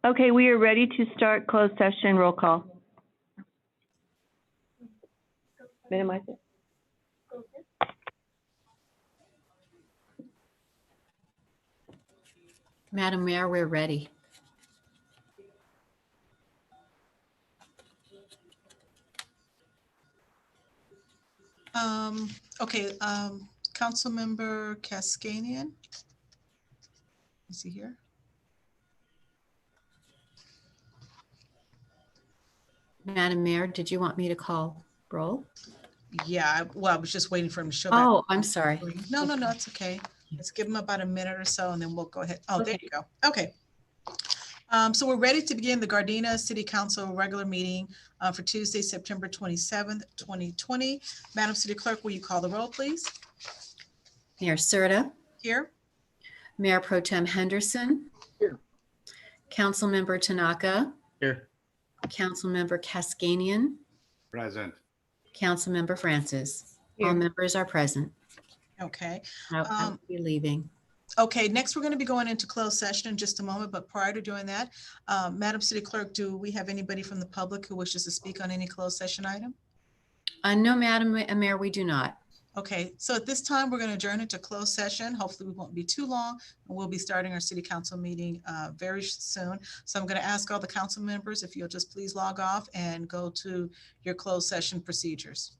Okay, we are ready to start closed session. Roll call. Minimize it. Madam Mayor, we're ready. Okay, Councilmember Cascanian. Is he here? Madam Mayor, did you want me to call roll? Yeah, well, I was just waiting for him to show back. Oh, I'm sorry. No, it's okay. Let's give him about a minute or so and then we'll go ahead. Oh, there Okay. you go. Okay. So we're ready to begin the Gardena City Council regular meeting for Tuesday, September 27th, 2020. Madam City Clerk, will you call the roll, please? Mayor Serta, Here. Mayor Pro Tem Henderson. Here. Councilmember Tanaka, Here. Councilmember Cascanian, Present. Councilmember Francis. All Here. members are present. Okay. I will be leaving. Okay, next we're going to be going into closed session in just a moment, but prior to doing that, Madam City Clerk, do we have anybody from the public who wishes to speak on any closed session item? No, Madam Mayor, we do not. Okay, so at this time, we're going to adjourn into closed session. Hopefully we won't be too long, and we'll be starting our city council meeting very soon. So I'm going to ask all the council members if you'll just please log off and go to your closed session procedures.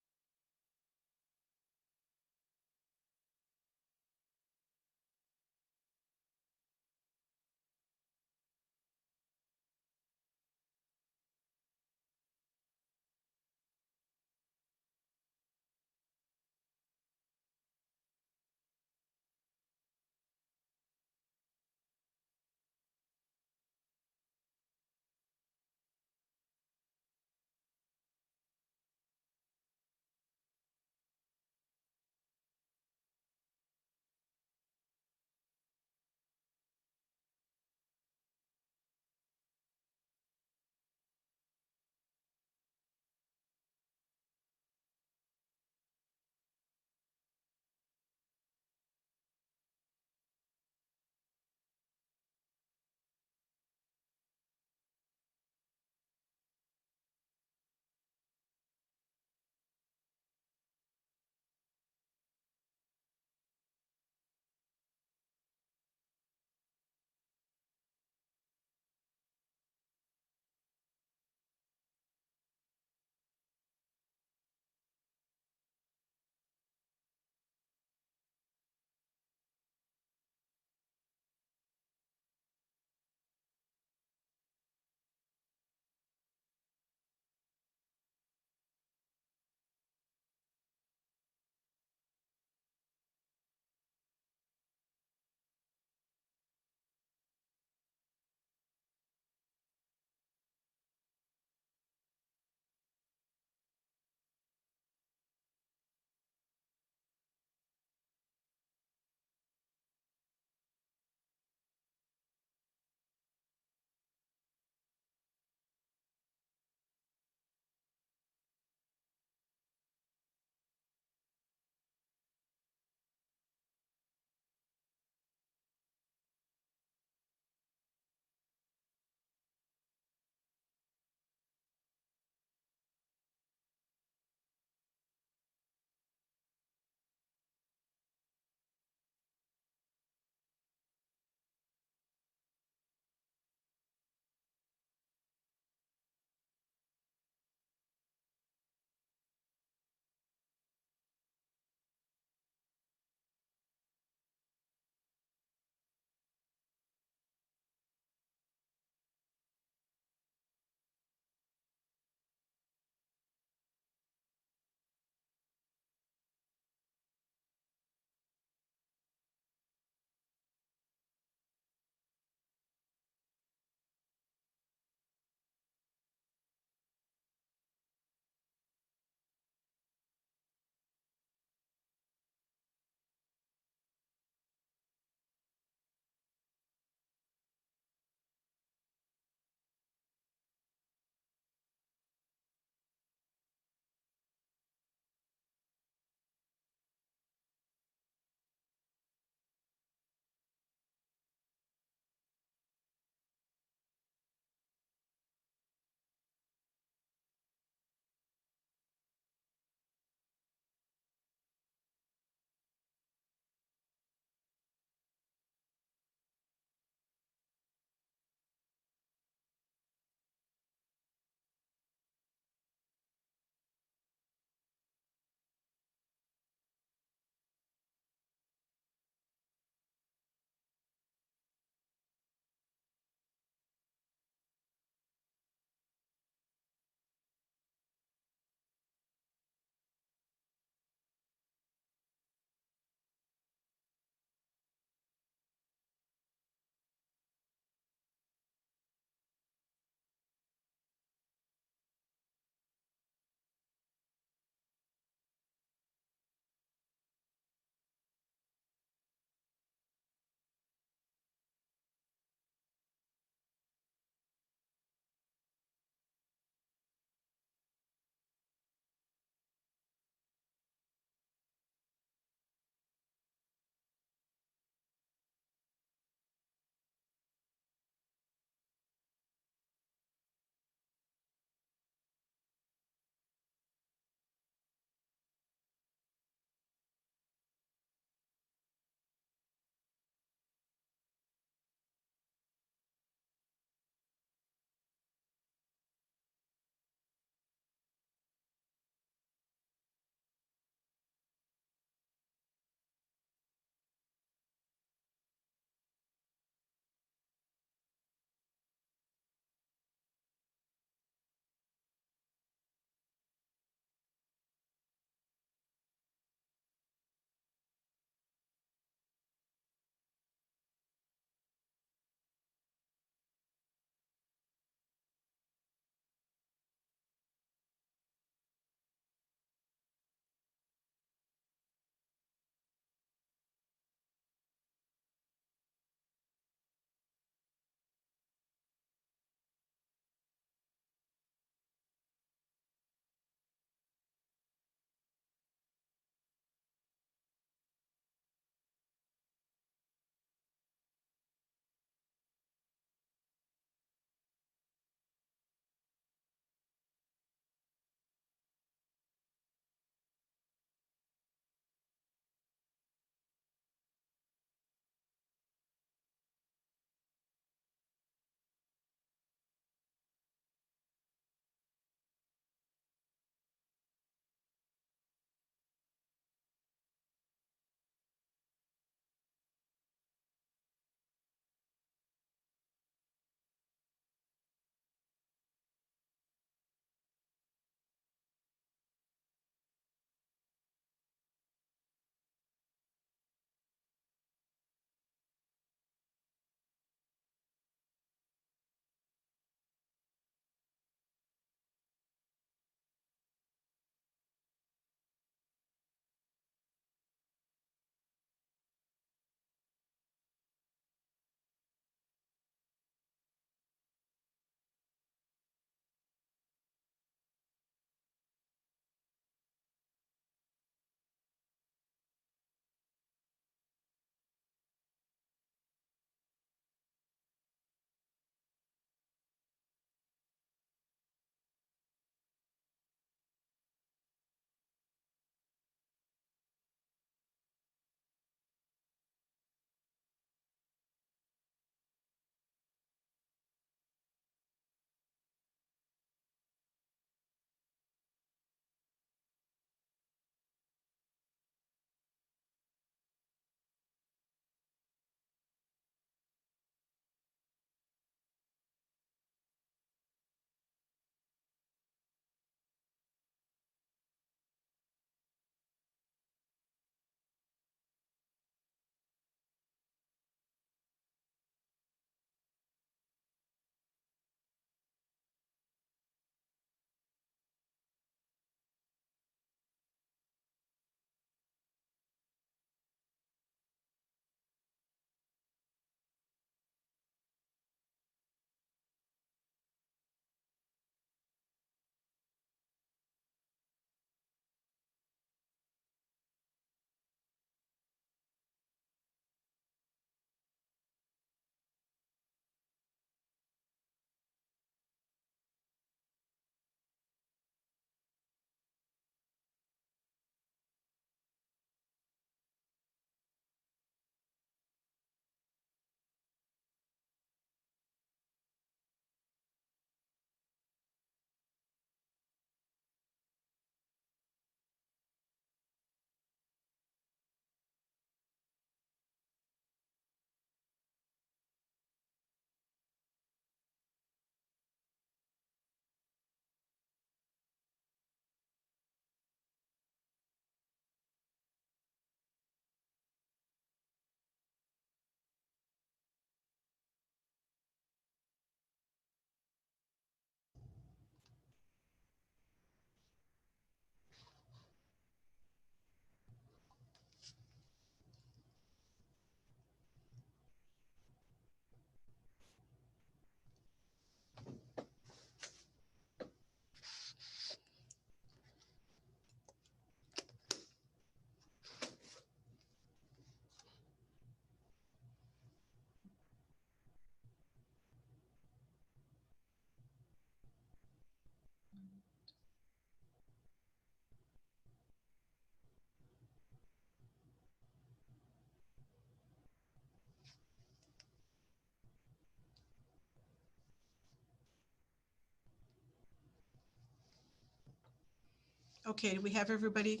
Okay, do we have everybody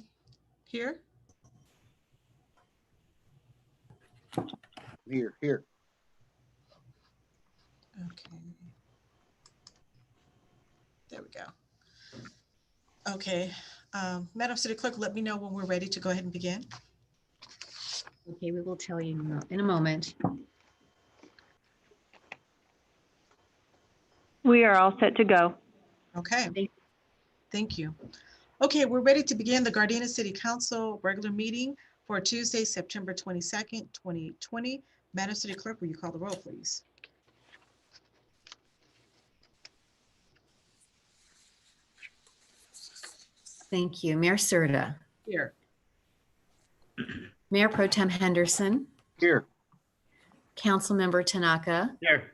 here? Here. Okay. There we go. Okay, Madam City Clerk, let me know when we're ready to go ahead and begin. Okay, we will tell you in a moment. We are all set to go. Okay, Thank- thank you. Okay, we're ready to begin the Gardena City Council regular meeting for Tuesday, September 22nd, 2020. Madam City Clerk, will you call the roll, please? Thank you. Mayor Serta, Here. Mayor Pro Tem Henderson, Here. Councilmember Tanaka, Here.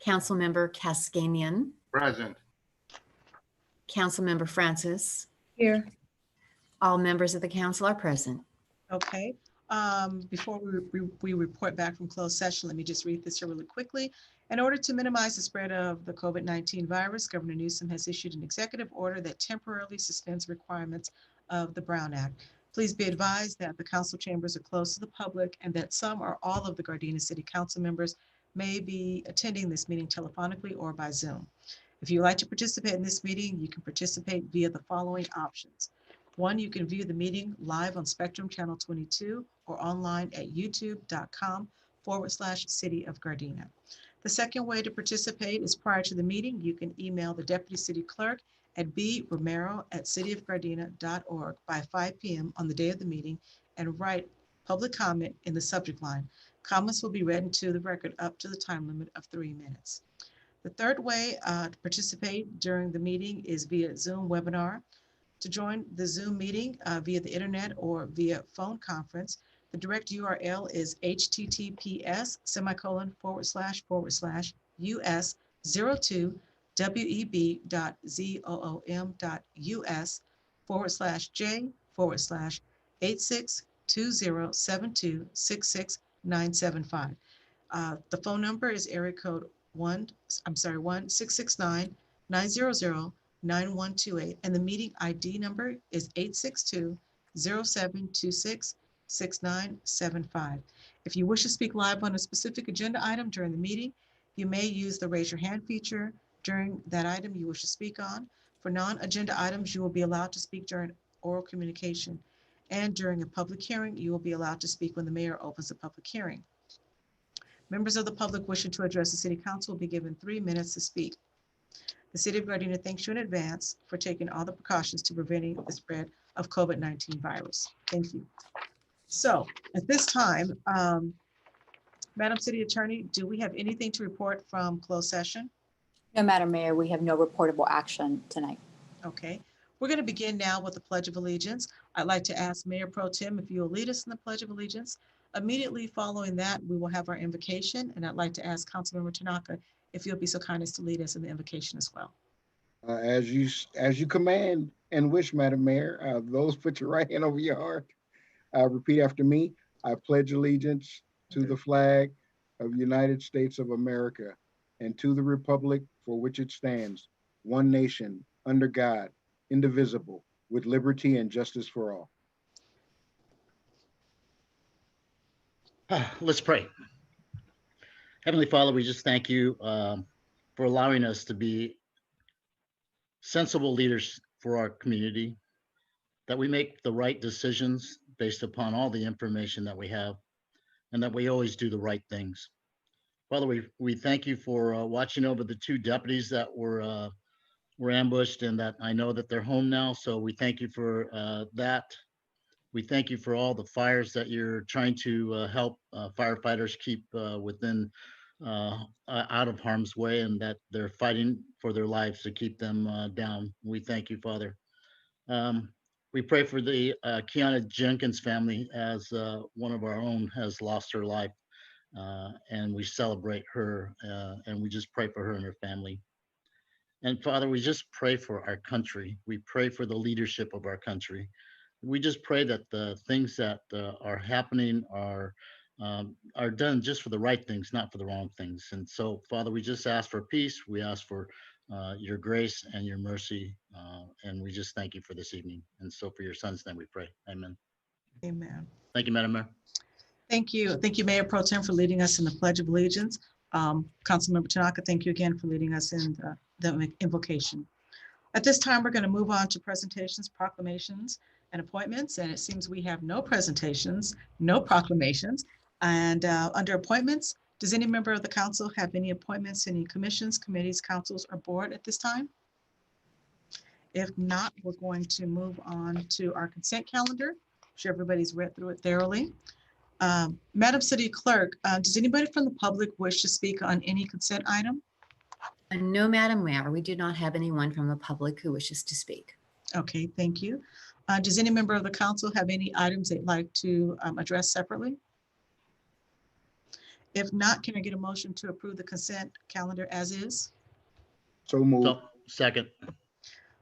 Councilmember Cascanian, Present. Councilmember Francis. Here. All members of the council are present. Okay, before we report back from closed session, let me just read this here really quickly. In order to minimize the spread of the COVID-19 virus, Governor Newsom has issued an executive order that temporarily suspends requirements of the Brown Act. Please be advised that the council chambers are closed to the public and that some or all of the Gardena City Council members may be attending this meeting telephonically or by Zoom. If you would like to participate in this meeting, you can participate via the following options. One, you can view the meeting live on Spectrum Channel 22 or online at youtube.com/City of Gardena. The second way to participate is prior to the meeting. You can email the Deputy City Clerk at bromero@cityofgardena.org by 5 p.m. on the day of the meeting and write public comment in the subject line. Comments will be read into the record up to the time limit of 3 minutes. The third way to participate during the meeting is via Zoom webinar. To join the Zoom meeting via the internet or via phone conference, the direct URL is https://web.zoom.us/j/8620726697. The phone number is area code 1-669-900-9128, and the meeting ID number is 862-0726-6975. If you wish to speak live on a specific agenda item during the meeting, you may use the raise your hand feature during that item you wish to speak on. For non-agenda items, you will be allowed to speak during oral communication. And during a public hearing, you will be allowed to speak when the mayor opens the public hearing. Members of the public wishing to address the City Council will be given 3 minutes to speak. The City of Gardena thanks you in advance for taking all the precautions to preventing the spread of COVID-19 virus. Thank you. So at this time, Madam City Attorney, do we have anything to report from closed session? No, Madam Mayor, we have no reportable action tonight. Okay, we're going to begin now with the Pledge of Allegiance. I'd like to ask Mayor Pro Tem if you'll lead us in the Pledge of Allegiance. Immediately following that, we will have our invocation, and I'd like to ask Councilmember Tanaka if you'll be so kind as to lead us in the invocation as well. As you command and wish, Madam Mayor, those put your right hand over your heart. Repeat after me. I pledge allegiance to the flag of the United States of America and to the republic for which it stands, one nation, under God, indivisible, with liberty and justice for all. Let's pray. Heavenly Father, we just thank you for allowing us to be sensible leaders for our community, that we make the right decisions based upon all the information that we have, and that we always do the right things. Father, we thank you for watching over the 2 deputies that were ambushed, and that I know that they're home now. So we thank you for that. We thank you for all the fires that you're trying to help firefighters keep within out of harm's way, and that they're fighting for their lives to keep them down. We thank you, Father. We pray for the Kiana Jenkins family, as one of our own has lost her life, and we celebrate her, and we just pray for her and her family. And Father, we just pray for our country. We pray for the leadership of our country. We just pray that the things that are happening are done just for the right things, not for the wrong things. And so, Father, we just ask for peace. We ask for your grace and your mercy. And we just thank you for this evening. And so for your son's name, we pray. Amen. Amen. Thank you, Madam Mayor. Thank you. Thank you, Mayor Pro Tem, for leading us in the Pledge of Allegiance. Councilmember Tanaka, thank you again for leading us in the invocation. At this time, we're going to move on to presentations, proclamations, and appointments. And it seems we have no presentations, no proclamations. And under appointments, does any member of the council have any appointments, any commissions, committees, councils, or board at this time? If not, we're going to move on to our consent calendar. I'm sure everybody's read through it thoroughly. Madam City Clerk, does anybody from the public wish to speak on any consent item? No, Madam Mayor, we do not have anyone from the public who wishes to speak. Okay, thank you. Does any member of the council have any items they'd like to address separately? If not, can I get a motion to approve the consent calendar as is? So moved. So, second.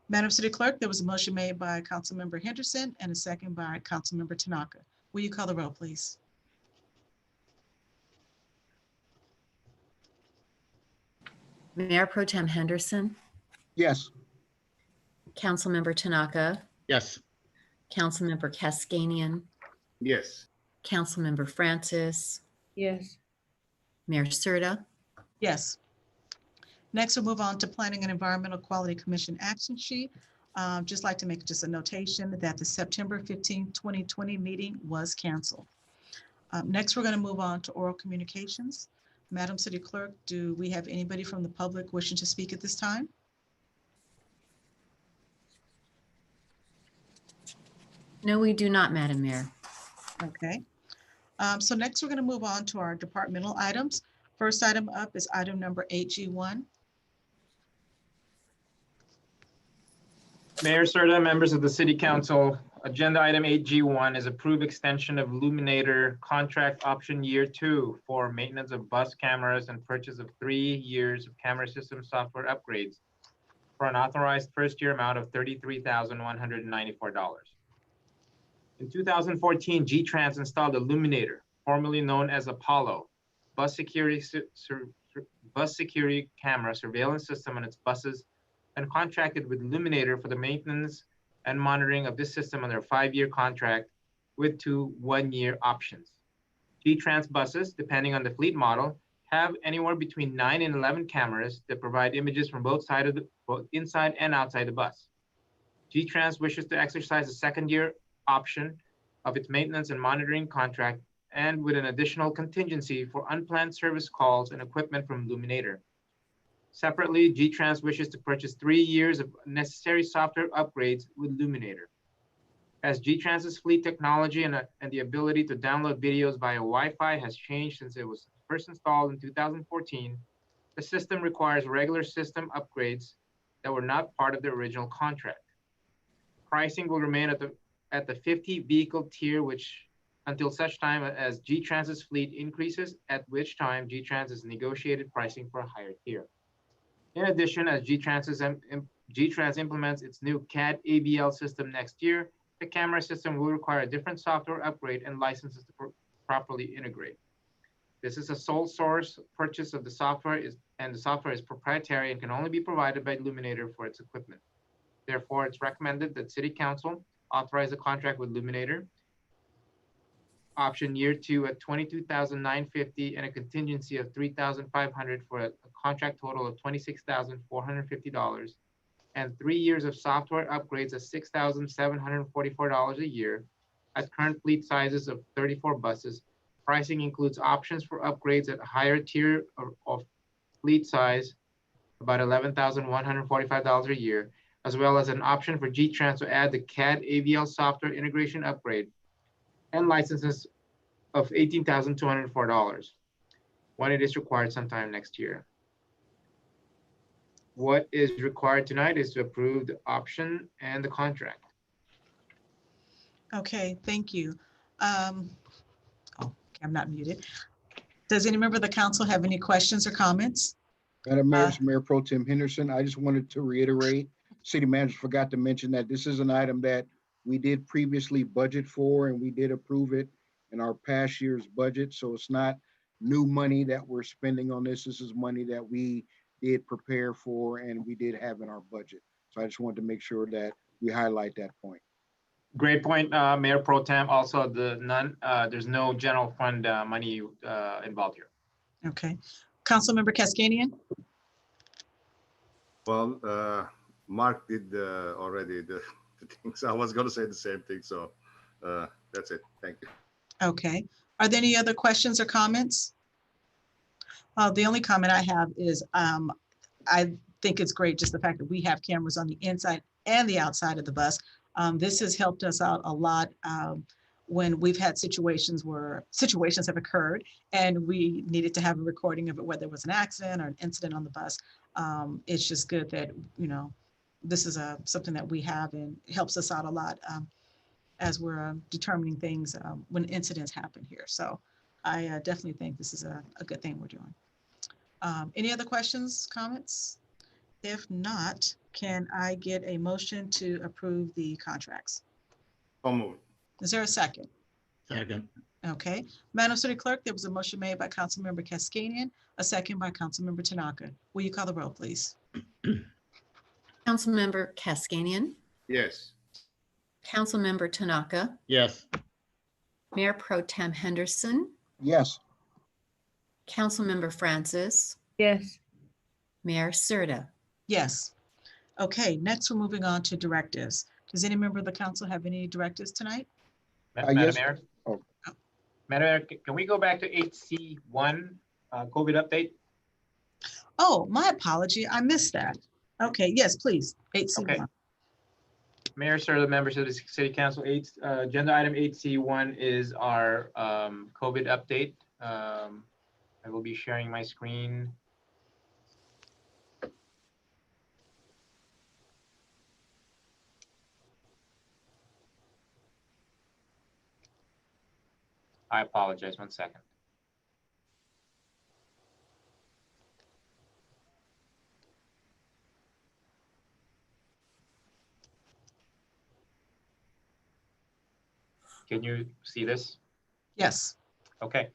Madam City Clerk, there was a motion made by Councilmember Henderson and a second by Councilmember Tanaka. Will you call the roll, please? Mayor Pro Tem Henderson, Yes. Councilmember Tanaka, Yes. Councilmember Cascanian, Yes. Councilmember Francis, Yes. Mayor Serta. Yes. Next, we'll move on to Planning and Environmental Quality Commission action sheet. Just like to make just a notation that the September 15, 2020 meeting was canceled. Next, we're going to move on to oral communications. Madam City Clerk, do we have anybody from the public wishing to speak at this time? No, we do not, Madam Mayor. Okay. So next, we're going to move on to our departmental items. First item up is item number 8G1. Mayor Serta, members of the City Council, agenda item 8G1 is approve extension of Luminator contract option year 2 for maintenance of bus cameras and purchase of 3 years of camera system software upgrades for an authorized first year amount of $33,194. In 2014, G-Trans installed a Luminator, formerly known as Apollo, bus security camera surveillance system on its buses, and contracted with Luminator for the maintenance and monitoring of this system under a 5-year contract with 2 one-year options. G-Trans buses, depending on the fleet model, have anywhere between 9 and 11 cameras that provide images from both inside and outside the bus. G-Trans wishes to exercise a 2nd-year option of its maintenance and monitoring contract, and with an additional contingency for unplanned service calls and equipment from Luminator. Separately, G-Trans wishes to purchase 3 years of necessary software upgrades with Luminator. As G-Trans's fleet technology and the ability to download videos via Wi-Fi has changed since it was first installed in 2014, the system requires regular system upgrades that were not part of the original contract. Pricing will remain at the 50 vehicle tier, which until such time as G-Trans's fleet increases, at which time G-Trans has negotiated pricing for a higher tier. In addition, as G-Trans implements its new CAD ABL system next year, the camera system will require a different software upgrade and licenses to properly integrate. This is a sole source purchase of the software, and the software is proprietary and can only be provided by Luminator for its equipment. Therefore, it's recommended that City Council authorize a contract with Luminator, option year 2 at $22,950 and a contingency of $3,500 for a contract total of $26,450, and 3 years of software upgrades at $6,744 a year at current fleet sizes of 34 buses. Pricing includes options for upgrades at a higher tier of fleet size, about $11,145 a year, as well as an option for G-Trans to add the CAD AVL software integration upgrade and licenses of $18,204 when it is required sometime next year. What is required tonight is to approve the option and the contract. Okay, thank you. Okay, I'm not muted. Does any member of the council have any questions or comments? Madam Mayor, this is Mayor Pro Tem Henderson. I just wanted to reiterate, City Manager forgot to mention that this is an item that we did previously budget for, and we did approve it in our past year's budget. So it's not new money that we're spending on this. This is money that we did prepare for and we did have in our budget. So I just wanted to make sure that we highlight that point. Great point, Mayor Pro Tem. Also, there's no general fund money involved here. Okay. Councilmember Cascanian? Well, Mark did already the things. I was going to say the same thing. So that's it. Thank you. Okay. Are there any other questions or comments? The only comment I have is I think it's great just the fact that we have cameras on the inside and the outside of the bus. This has helped us out a lot when we've had situations have occurred and we needed to have a recording of it, whether it was an accident or an incident on the bus. It's just good that, you know, this is something that we have and it helps us out a lot as we're determining things when incidents happen here. So I definitely think this is a good thing we're doing. Any other questions, comments? If not, can I get a motion to approve the contracts? So moved. Is there a second? Second. Okay. Madam City Clerk, there was a motion made by Councilmember Cascanian, a second by Councilmember Tanaka. Will you call the roll, please? Councilmember Cascanian, Yes. Councilmember Tanaka, Yes. Mayor Pro Tem Henderson, Yes, Councilmember Francis, Yes. Mayor Serta. Yes. Okay, next we're moving on to directives. Does any member of the council have any directives tonight? Madam yes. Mayor? Oh. Madam Mayor, can we go back to 8C1, COVID update? Oh, my apology. I missed that. Okay, yes, please. 8C1. Okay. Mayor, sir, the members of the City Council, agenda item 8C1 is our COVID update. I will be sharing my screen. I apologize, 1 second. Can you see this? Yes. Okay.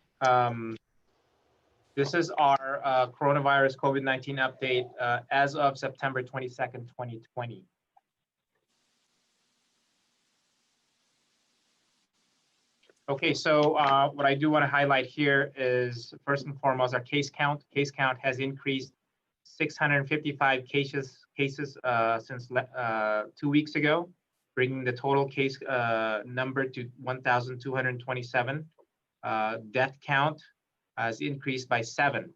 This is our coronavirus COVID-19 update as of September 22nd, 2020. Okay, so what I do want to highlight here is first and foremost our case count. Case count has increased 655 cases since 2 weeks ago, bringing the total case number to 1,227. Death count has increased by 7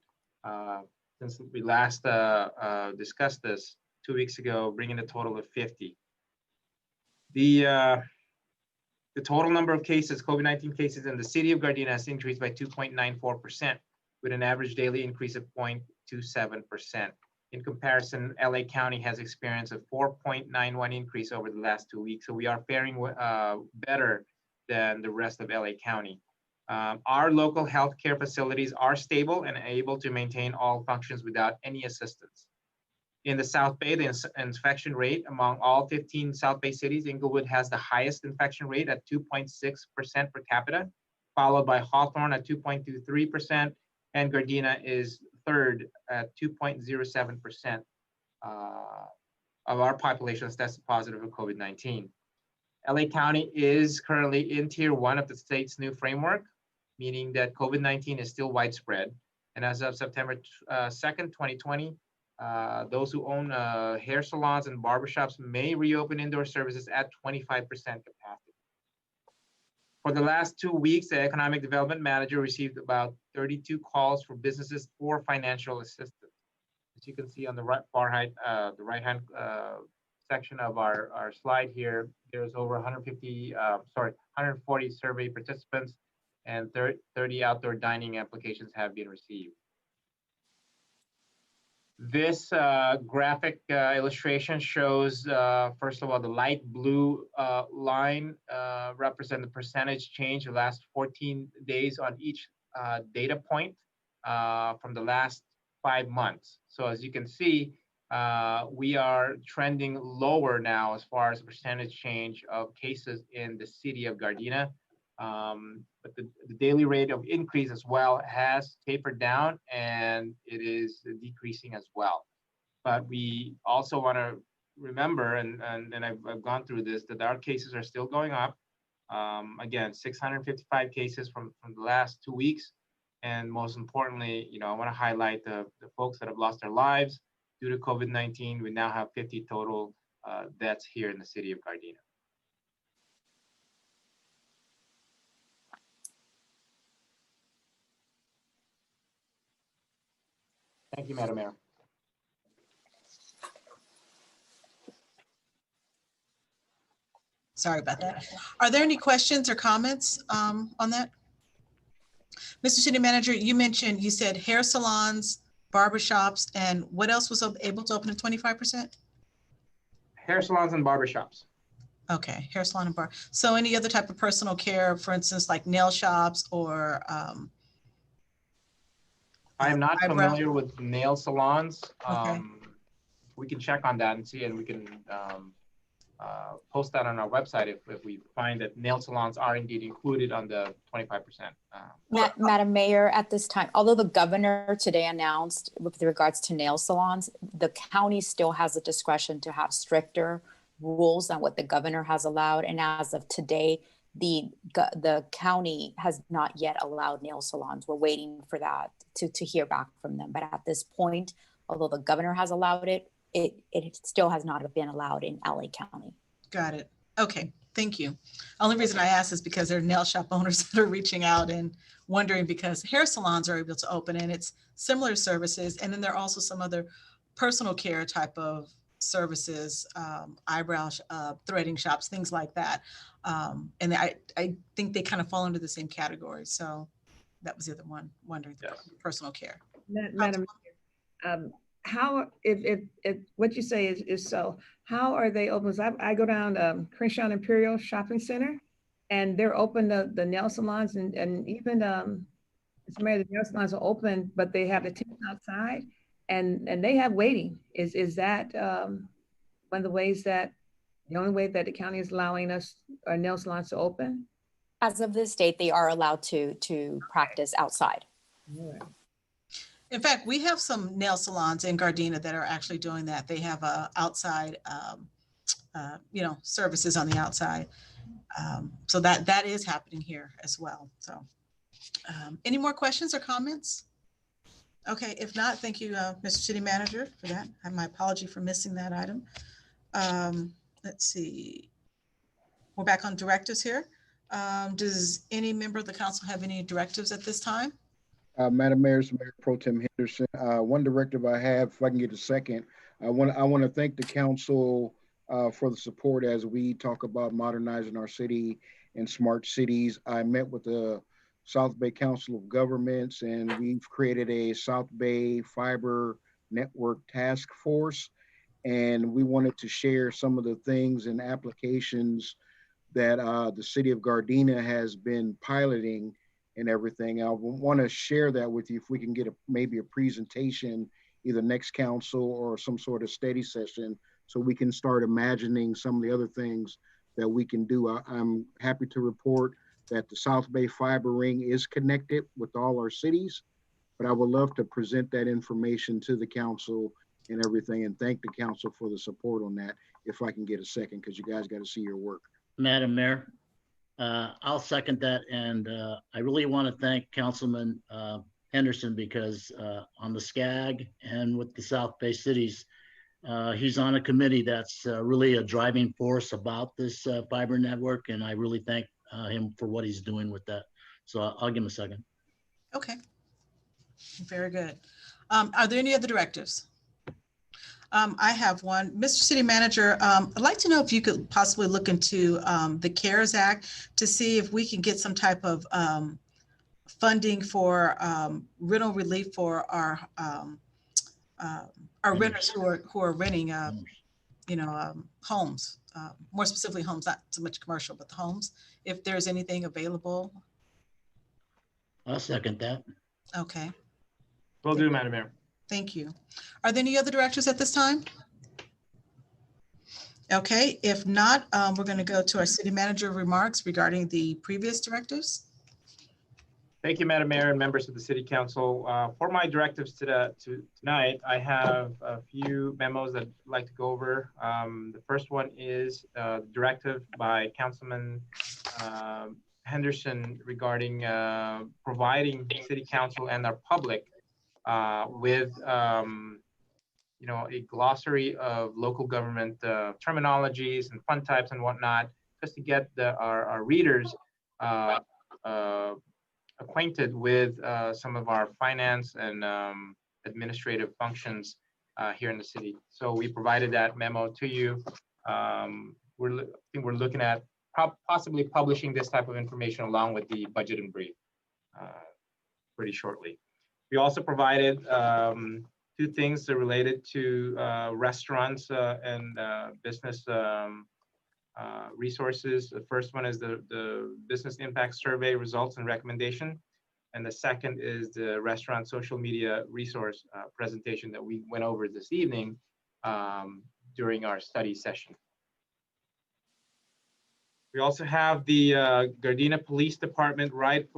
since we last discussed this 2 weeks ago, bringing the total of 50. The total number of cases, COVID-19 cases in the city of Gardena has increased by 2.94%, with an average daily increase of 0.27%. In comparison, LA County has experienced a 4.91 increase over the last 2 weeks. So we are faring better than the rest of LA County. Our local healthcare facilities are stable and able to maintain all functions without any assistance. In the South Bay, the infection rate among all 15 South Bay cities, Inglewood has the highest infection rate at 2.6% per capita, followed by Hawthorne at 2.23%, and Gardena is third at 2.07% of our population is tested positive for COVID-19. LA County is currently in tier 1 of the state's new framework, meaning that COVID-19 is still widespread. And as of September 2nd, 2020, those who own hair salons and barbershops may reopen indoor services at 25% capacity. For the last 2 weeks, the Economic Development Manager received about 32 calls for businesses for financial assistance. As you can see on the right-hand section of our slide here, there's over 140 survey participants and 30 outdoor dining applications have been received. This graphic illustration shows, first of all, the light blue line represent the percentage change the last 14 days on each data point from the last 5 months. So as you can see, we are trending lower now as far as percentage change of cases in the city of Gardena. But the daily rate of increase as well has tapered down, and it is decreasing as well. But we also want to remember, and I've gone through this, that our cases are still going up. Again, 655 cases from the last 2 weeks. And most importantly, I want to highlight the folks that have lost their lives due to COVID-19. We now have 50 total deaths here in the city of Gardena. Thank you, Madam Mayor. Sorry about that. Are there any questions or comments on that? Mr. City Manager, you said hair salons, barbershops, and what else was able to open at 25%? Hair salons and barbershops. Okay, hair salon and bar. So any other type of personal care, for instance, like nail shops or I am not eyebrow? familiar with nail salons. Okay. We can check on that and see, and we can post that on our website if we find that nail salons are indeed included on the 25%. Madam Mayor, at this time, although the governor today announced with regards to nail salons, the county still has the discretion to have stricter rules on what the governor has allowed. And as of today, the county has not yet allowed nail salons. We're waiting for that to hear back from them. But at this point, although the governor has allowed it, it still has not been allowed in LA County. Got it. Okay, thank you. Only reason I ask is because there are nail shop owners that are reaching out and wondering, because hair salons are able to open and it's similar services. And then there are also some other personal care type of services, eyebrow threading shops, things like that. And I think they kind of fall into the same category. So that was the other one, wondering, Yes. Personal care. Madam, how, if what you say is so, how are they open? I go down Crenshaw Imperial Shopping Center, and they're open, the nail salons, and even the nail salons are open, but they have the tents outside, and they have waiting. Is that one of the ways that, the only way that the county is allowing us our nail salons to open? As of this date, they are allowed to practice outside. All right. In fact, we have some nail salons in Gardena that are actually doing that. They have outside, services on the outside. So that is happening here as well. So any more questions or comments? Okay, if not, thank you, Mr. City Manager, for that. And my apology for missing that item. Let's see. We're back on directives here. Does any member of the council have any directives at this time? Madam Mayor, Mayor Pro Tem Henderson, one directive I have, if I can get a second, I want to thank the council for the support as we talk about modernizing our city and smart cities. I met with the South Bay Council of Governments, and we've created a South Bay Fiber Network Task Force, and we wanted to share some of the things and applications that the city of Gardena has been piloting and everything. I want to share that with you if we can get maybe a presentation, either next council or some sort of study session, so we can start imagining some of the other things that we can do. I'm happy to report that the South Bay Fiber Ring is connected with all our cities, but I would love to present that information to the council and everything, and thank the council for the support on that, if I can get a second, because you guys got to see your work. Madam Mayor, I'll second that. And I really want to thank Councilman Henderson, because on the SCAG and with the South Bay cities, he's on a committee that's really a driving force about this fiber network. And I really thank him for what he's doing with that. So I'll give him a second. Okay, very good. Are there any other directives? I have one. Mr. City Manager, I'd like to know if you could possibly look into the CARES Act to see if we can get some type of funding for rental relief for our renters who are renting, homes, more specifically homes, not so much commercial, but the homes, if there's anything available. I'll second that. Okay, Will do, Madam Mayor. thank you. Are there any other directives at this time? Okay, if not, we're going to go to our city manager remarks regarding the previous directives. Thank you, Madam Mayor and members of the City Council. For my directives tonight, I have a few memos that I'd like to go over. The first one is directive by Councilman Henderson regarding providing City Council and our public with a glossary of local government terminologies and fund types and whatnot, just to get our readers acquainted with some of our finance and administrative functions here in the city. So we provided that memo to you. I think we're looking at possibly publishing this type of information along with the budget and brief pretty shortly. We also provided two things that related to restaurants and business resources. The first one is the business impact survey results and recommendation. And the second is the restaurant social media resource presentation that we went over this evening during our study session. We also have the Gardena Police Department ride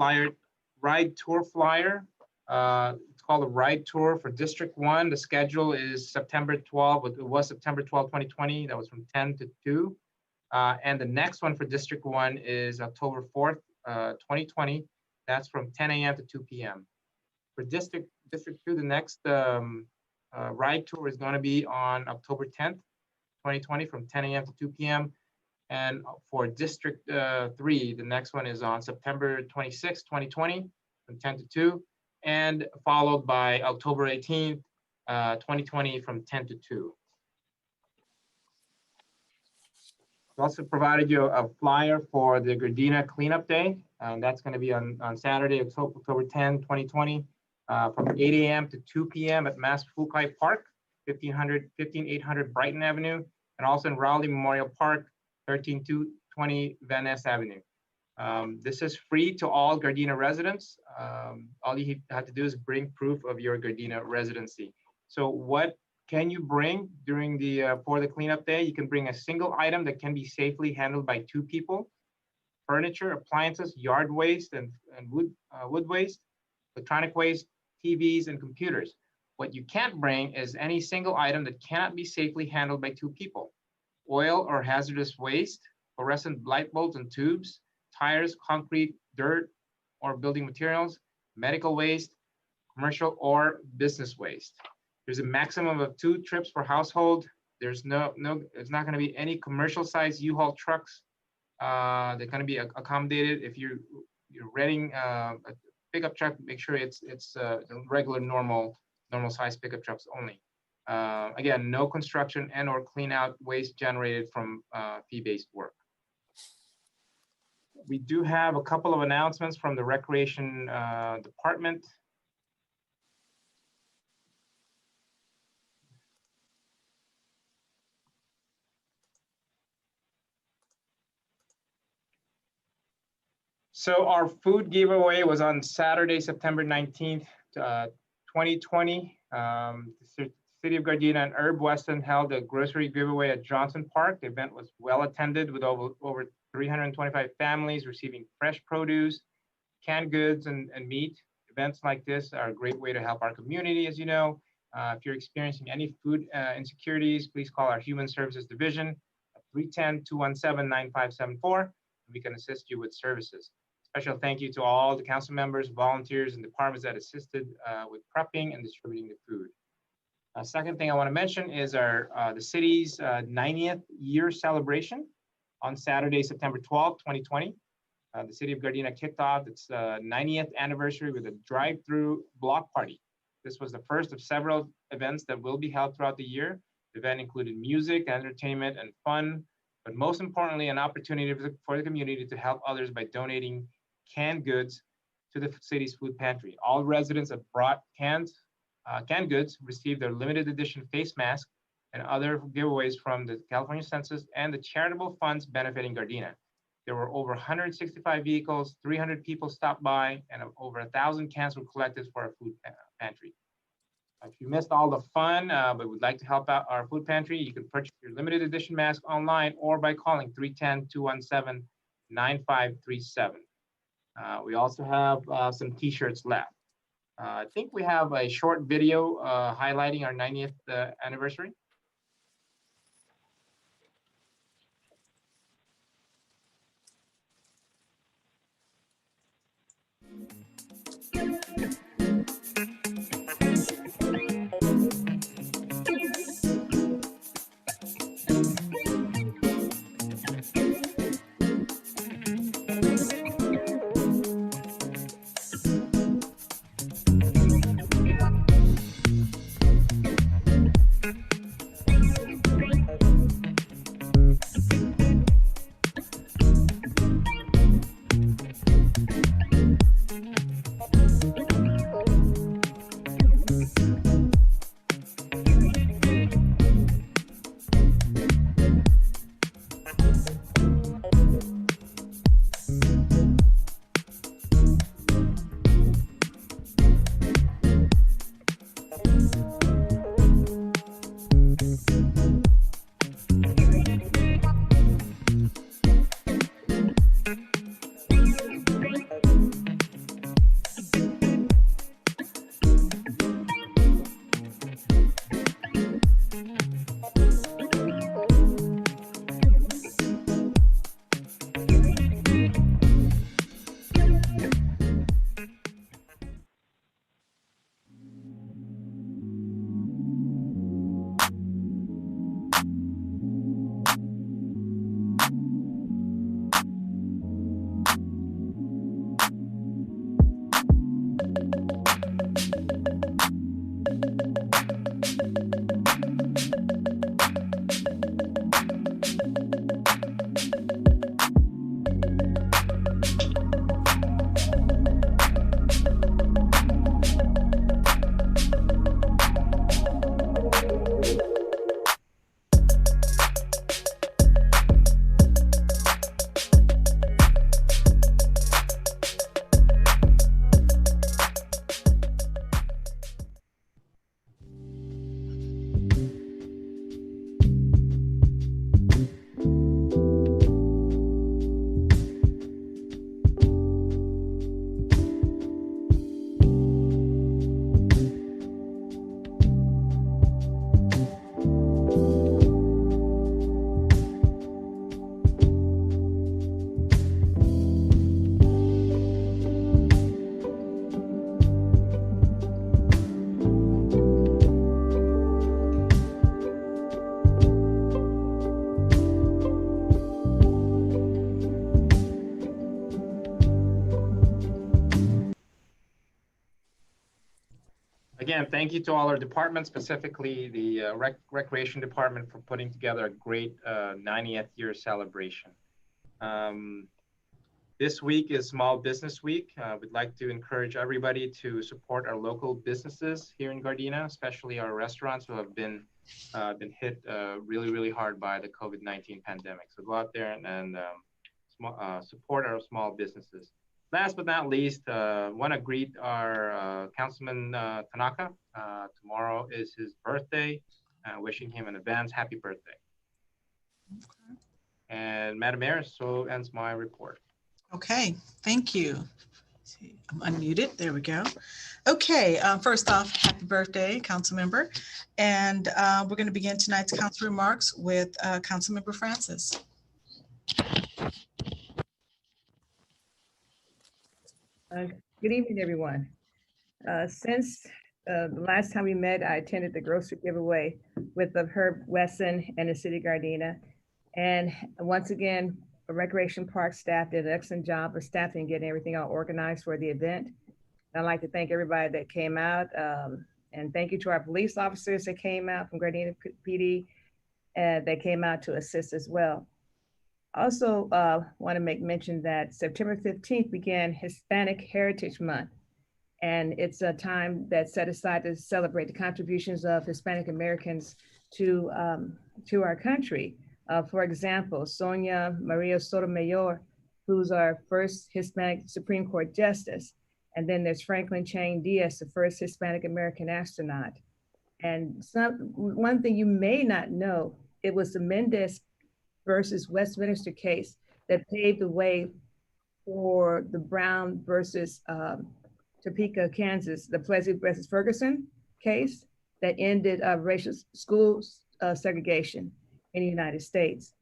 tour flyer. It's called a ride tour for District 1. The schedule is September 12th. It was September 12, 2020. That was from 10 to 2. And the next one for District 1 is October 4th, 2020. That's from 10 a.m. to 2 p.m. For District 2, the next ride tour is going to be on October 10th, 2020 from 10 a.m. to 2 p.m. And for District 3, the next one is on September 26th, 2020 from 10 to 2, and followed by October 18th, 2020 from 10 to 2. We also provided you a flyer for the Gradina Cleanup Day. That's going to be on Saturday, October 10, 2020, from 8 a.m. to 2 p.m. at Mass Fukai Park, 15800 Brighton Avenue, and also in Rowley Memorial Park, 13220 Van Ness Avenue. This is free to all Gardena residents. All you have to do is bring proof of your Gardena residency. So what can you bring during for the cleanup day? You can bring a single item that can be safely handled by 2 people: furniture, appliances, yard waste, and wood waste, electronic waste, TVs, and computers. What you can't bring is any single item that cannot be safely handled by 2 people: oil or hazardous waste, fluorescent light bulbs and tubes, tires, concrete, dirt, or building materials, medical waste, commercial or business waste. There's a maximum of 2 trips per household. There's it's not going to be any commercial size U-Haul trucks. They're going to be accommodated. If you're renting a pickup truck, make sure it's regular normal size pickup trucks only. Again, no construction and or clean out waste generated from fee-based work. We do have a couple of announcements from the Recreation Department. So our food giveaway was on Saturday, September 19th, 2020. The City of Gardena and Herb Weston held a grocery giveaway at Johnson Park. The event was well attended with over 325 families receiving fresh produce, canned goods, and meat. Events like this are a great way to help our community, as you know. If you're experiencing any food insecurities, please call our Human Services Division at 310-217-9574, and we can assist you with services. Special thank you to all the council members, volunteers, and departments that assisted with prepping and distributing the food. Second thing I want to mention is the city's 90th year celebration on Saturday, September 12th, 2020. The City of Gardena kicked off its 90th anniversary with a drive-through block party. This was the first of several events that will be held throughout the year. The event included music, entertainment, and fun, but most importantly, an opportunity for the community to help others by donating canned goods to the city's food pantry. All residents that brought canned goods received their limited edition face mask and other giveaways from the California Census and the charitable funds benefiting Gardena. There were over 165 vehicles, 300 people stopped by, and over 1,000 cans were collected for our food pantry. If you missed all the fun, but would like to help out our food pantry, you can purchase your limited edition mask online or by calling 310-217-9537. We also have some t-shirts left. I think we have a short video highlighting our 90th anniversary. Again, thank you to all our departments, specifically the Recreation Department, for putting together a great 90th year celebration. This week is Small Business Week. We'd like to encourage everybody to support our local businesses here in Gardena, especially our restaurants who have been hit really, really hard by the COVID-19 pandemic. So go out there and support our small businesses. Last but not least, want to greet our Councilman Tanaka. Tomorrow is his birthday. Wishing him in advance happy birthday. Okay. And Madam Mayor, so ends my report. Okay, thank you. I'm unmuted. There we go. Okay, first off, happy birthday, council member. And we're going to begin tonight's council remarks with Councilmember Francis. Good evening, everyone. Since the last time we met, I attended the grocery giveaway with the Herb Wesson and the City of Gardena. And once again, the Recreation Park staff did an excellent job of staffing, getting everything all organized for the event. I'd like to thank everybody that came out. And thank you to our police officers that came out from Gardena PD that came out to assist as well. Also want to make mention that September 15th began Hispanic Heritage Month. And it's a time that's set aside to celebrate the contributions of Hispanic Americans to our country. For example, Sonia Maria Sotomayor, who's our first Hispanic Supreme Court Justice. And then there's Franklin Chang Diaz, the first Hispanic American astronaut. And one thing you may not know, it was the Mendez versus Westminster case that paved the way for the Brown versus Topeka, Kansas, the Plessy versus Ferguson case that ended racial school segregation in the United States.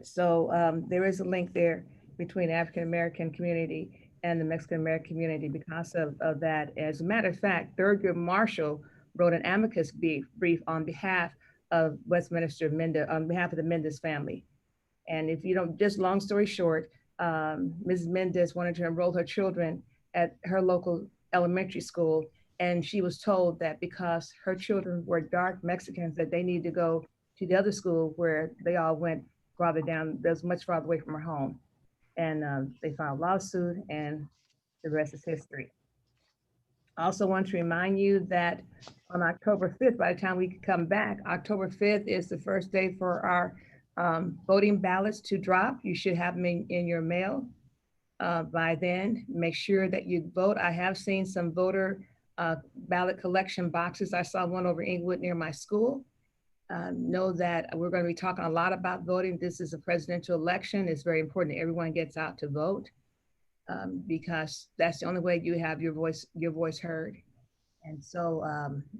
So there is a link there between the African-American community and the Mexican-American community because of that. As a matter of fact, Thurgood Marshall wrote an amicus brief on behalf of Westminster Mendez, on behalf of the Mendez family. And if you don't, just long story short, Mrs. Mendez wanted to enroll her children at her local elementary school. And she was told that because her children were dark Mexicans, that they needed to go to the other school where they all went farther down, that was much farther away from her home. And they filed a lawsuit, and the rest is history. I also want to remind you that on October 5th, by the time we come back, October 5th is the first day for our voting ballots to drop. You should have them in your mail by then. Make sure that you vote. I have seen some voter ballot collection boxes. I saw one over Inglewood near my school. Know that we're going to be talking a lot about voting. This is a presidential election. It's very important that everyone gets out to vote because that's the only way you have your voice heard. And so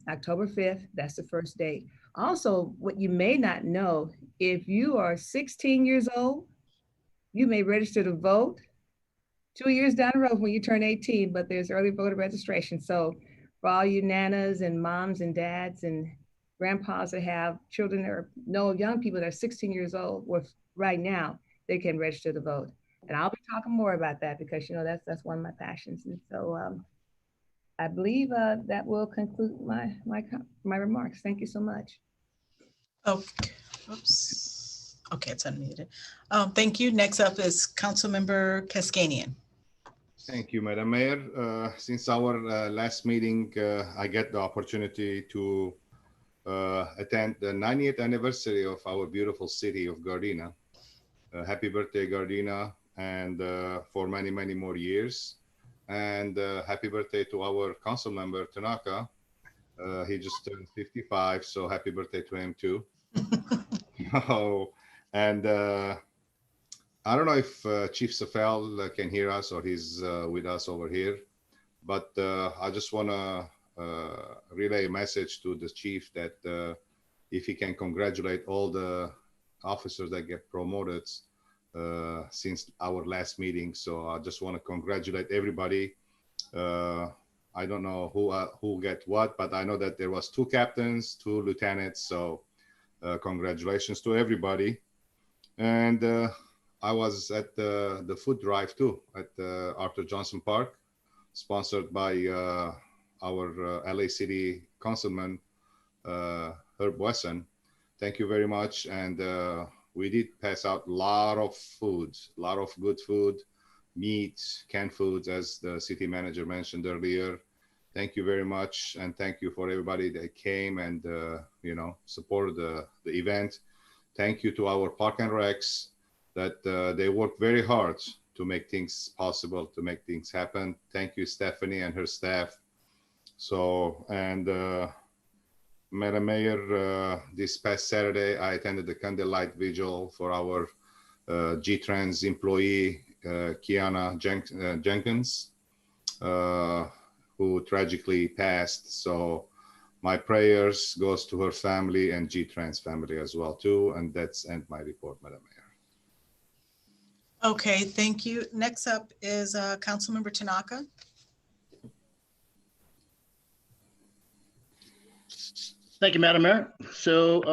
October 5th, that's the first day. Also, what you may not know, if you are 16 years old, you may register to vote 2 years down the road when you turn 18, but there's early voter registration. So for all you nanas and moms and dads and grandpas that have children or know young people that are 16 years old, right now, they can register to vote. And I'll be talking more about that because, you know, that's one of my passions. And so I believe that will conclude my remarks. Thank you so much. Okay. Oops. Okay, it's unmuted. Thank you. Next up is Councilmember Kaskanian. Thank you, Madam Mayor. Since our last meeting, I get the opportunity to attend the 90th anniversary of our beautiful city of Gardena. Happy birthday, Gardena, and for many, many more years. And happy birthday to our council member, Tanaka. He just turned 55, so happy birthday to him too. And I don't know if Chief Safel can hear us or he's with us over here, but I just want to relay a message to the chief that if he can congratulate all the officers that get promoted since our last meeting. So I just want to congratulate everybody. I don't know who get what, but I know that there was 2 captains, 2 lieutenants. So congratulations to everybody. And I was at the food drive too at Arthur Johnson Park, sponsored by our LA City Councilman, Herb Wesson. Thank you very much. And we did pass out a lot of food, a lot of good food, meat, canned foods, as the city manager mentioned earlier. Thank you very much. And thank you for everybody that came and, you know, supported the event. Thank you to our Park and Recs that they work very hard to make things possible, to make things happen. Thank you, Stephanie and her staff. So, and Madam Mayor, this past Saturday, I attended the candlelight vigil for our G-Trans employee, Kiana Jenkins, who tragically passed. So my prayers goes to her family and G-Trans family as well too. And that's end my report, Madam Mayor. Okay, thank you. Next up is Councilmember Tanaka. Thank you, Madam Mayor. So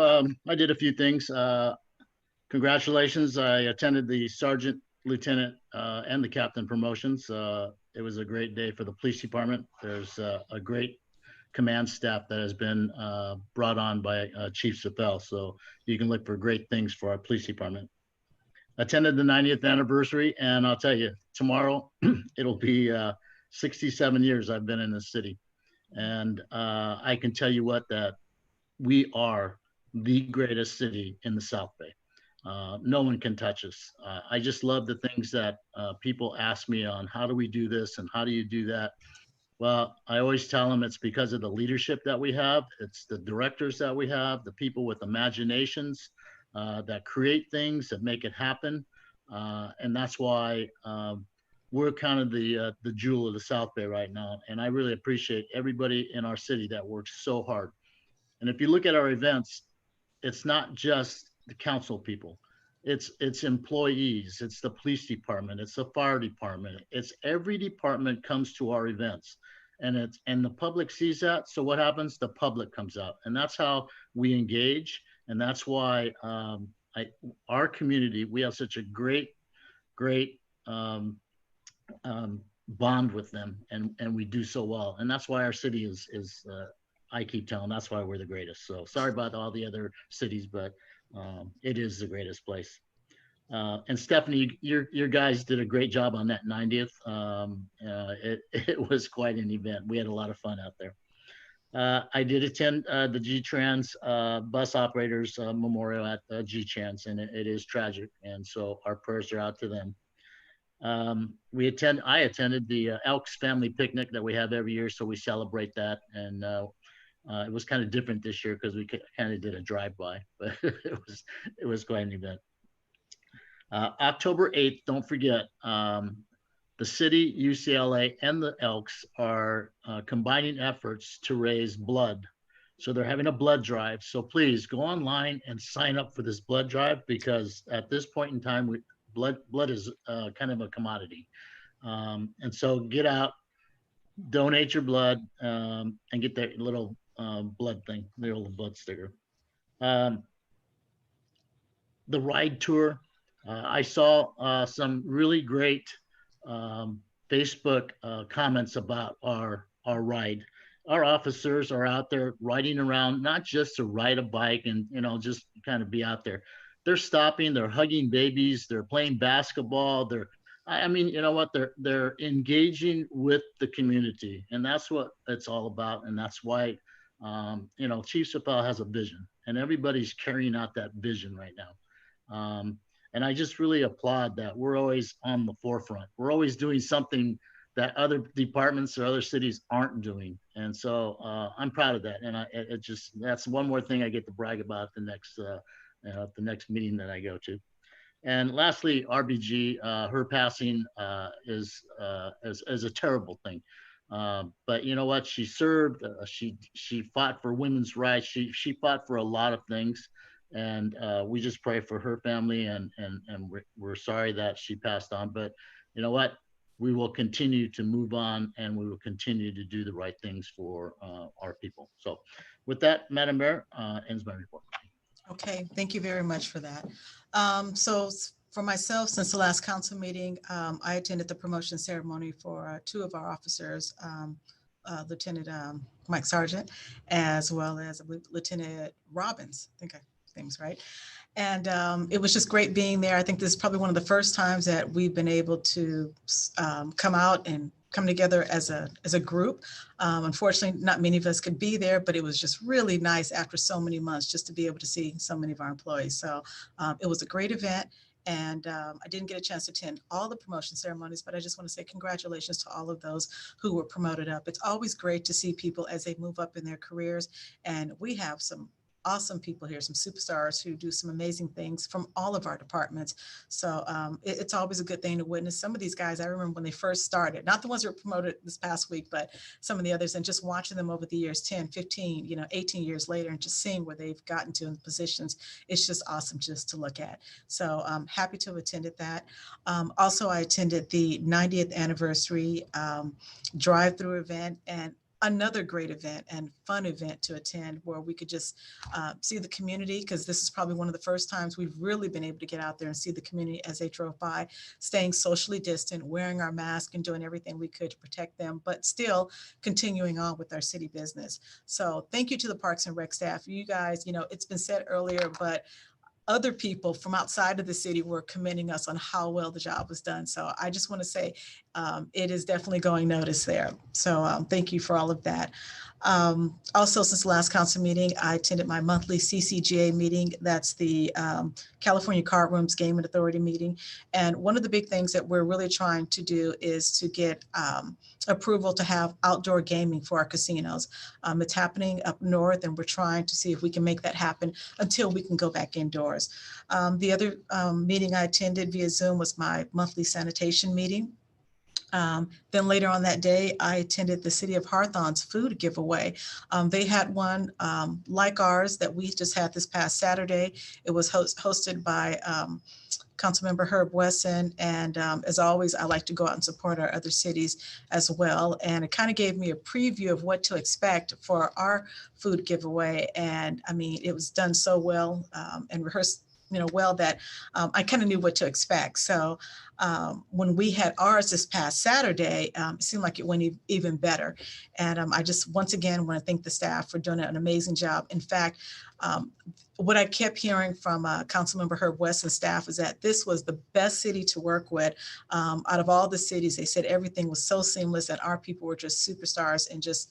I did a few things. Congratulations. I attended the sergeant, lieutenant, and the captain promotions. It was a great day for the police department. There's a great command staff that has been brought on by Chief Safel. So you can look for great things for our police department. Attended the 90th anniversary, and I'll tell you, tomorrow it'll be 67 years I've been in this city. And I can tell you what, that we are the greatest city in the South Bay. No one can touch us. I just love the things that people ask me on, how do we do this and how do you do that? Well, I always tell them it's because of the leadership that we have. It's the directors that we have, the people with imaginations that create things, that make it happen. And that's why we're kind of the jewel of the South Bay right now. And I really appreciate everybody in our city that works so hard. And if you look at our events, it's not just the council people. It's employees, it's the police department, it's the fire department, it's every department comes to our events. And the public sees that. So what happens? The public comes out. And that's how we engage. And that's why our community, we have such a great bond with them, and we do so well. And that's why our city is I keep telling, that's why we're the greatest. So sorry about all the other cities, but it is the greatest place. And Stephanie, your guys did a great job on that 90th. It was quite an event. We had a lot of fun out there. I did attend the G-Trans bus operators memorial at G-Trans, and it is tragic. And so our prayers are out to them. I attended the Elks family picnic that we have every year, so we celebrate that. And it was kind of different this year because we kind of did a drive-by, but it was quite an event. October 8th, don't forget, the city, UCLA, and the Elks are combining efforts to raise blood. So they're having a blood drive. So please go online and sign up for this blood drive, because at this point in time, blood is kind of a commodity. And so get out, donate your blood, and get that little blood thing, the little blood sticker. The ride tour, I saw some really great Facebook comments about our ride. Our officers are out there riding around, not just to ride a bike and, just kind of be out there. They're stopping, they're hugging babies, they're playing basketball. I mean, you know what? They're engaging with the community, and that's what it's all about. And that's why, Chief Sapel has a vision, and everybody's carrying out that vision right now. And I just really applaud that we're always on the forefront. We're always doing something that other departments or other cities aren't doing. And so I'm proud of that. And that's one more thing I get to brag about the next meeting that I go to. And lastly, RBG, her passing is a terrible thing. But you know what? She served. She fought for women's rights. She fought for a lot of things, and we just pray for her family. And we're sorry that she passed on. But you know what? We will continue to move on, and we will continue to do the right things for our people. So, with that, Madam Mayor, ends my report. Okay, thank you very much for that. So for myself, since the last council meeting, I attended the promotion ceremony for two of our officers, Lieutenant Mike Sargent, as well as Lieutenant Robbins. I think his name's right. And it was just great being there. I think this is probably one of the first times that we've been able to come out and come together as a group. Unfortunately, not many of us could be there, but it was just really nice after so many months just to be able to see so many of our employees. So it was a great event. And I didn't get a chance to attend all the promotion ceremonies, but I just want to say congratulations to all of those who were promoted up. It's always great to see people as they move up in their careers. And we have some awesome people here, some superstars who do some amazing things from all of our departments. So it's always a good thing to witness. Some of these guys, I remember when they first started, not the ones that were promoted this past week, but some of the others, and just watching them over the years, 10, 15, 18 years later, and just seeing where they've gotten to in positions. It's just awesome just to look at. So I'm happy to have attended that. Also, I attended the 90th anniversary drive-through event, and another great event and fun event to attend, where we could just see the community, because this is probably one of the first times we've really been able to get out there and see the community as they drove by, staying socially distant, wearing our mask, and doing everything we could to protect them, but still continuing on with our city business. So thank you to the Parks and Rec staff. You guys, it's been said earlier, but other people from outside of the city were commending us on how well the job was done. So I just want to say it is definitely going notice there. So thank you for all of that. Also, since the last council meeting, I attended my monthly CCGA meeting. That's the California Card Rooms Gaming Authority meeting. And one of the big things that we're really trying to do is to get approval to have outdoor gaming for our casinos. It's happening up north, and we're trying to see if we can make that happen until we can go back indoors. The other meeting I attended via Zoom was my monthly sanitation meeting. Then later on that day, I attended the City of Hawthorne's food giveaway. They had one like ours that we just had this past Saturday. It was hosted by Councilmember Herb Wesson. And as always, I like to go out and support our other cities as well. And it kind of gave me a preview of what to expect for our food giveaway. And I mean, it was done so well and rehearsed well that I kind of knew what to expect. So when we had ours this past Saturday, it seemed like it went even better. And I just, once again, want to thank the staff for doing an amazing job. In fact, what I kept hearing from Councilmember Herb Wesson's staff is that this was the best city to work with out of all the cities. They said everything was so seamless and our people were just superstars and just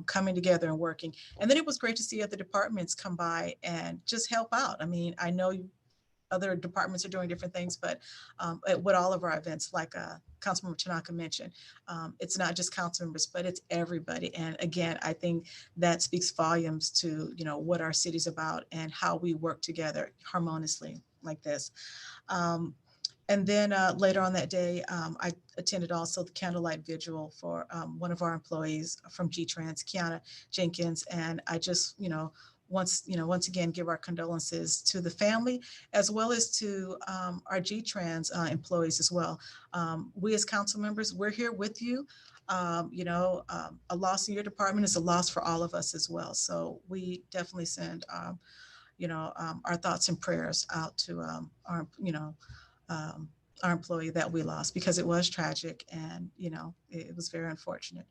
coming together and working. And then it was great to see other departments come by and just help out. I mean, I know other departments are doing different things, but with all of our events, like Councilmember Tanaka mentioned, it's not just council members, but it's everybody. And again, I think that speaks volumes to, what our city's about and how we work together harmoniously like this. And then later on that day, I attended also the candlelight vigil for one of our employees from G-Trans, Kiana Jenkins. And I just, once again, give our condolences to the family, as well as to our G-Trans employees as well. We as council members, we're here with you. A loss in your department is a loss for all of us as well. So we definitely send, our thoughts and prayers out to our employee that we lost, because it was tragic and, it was very unfortunate.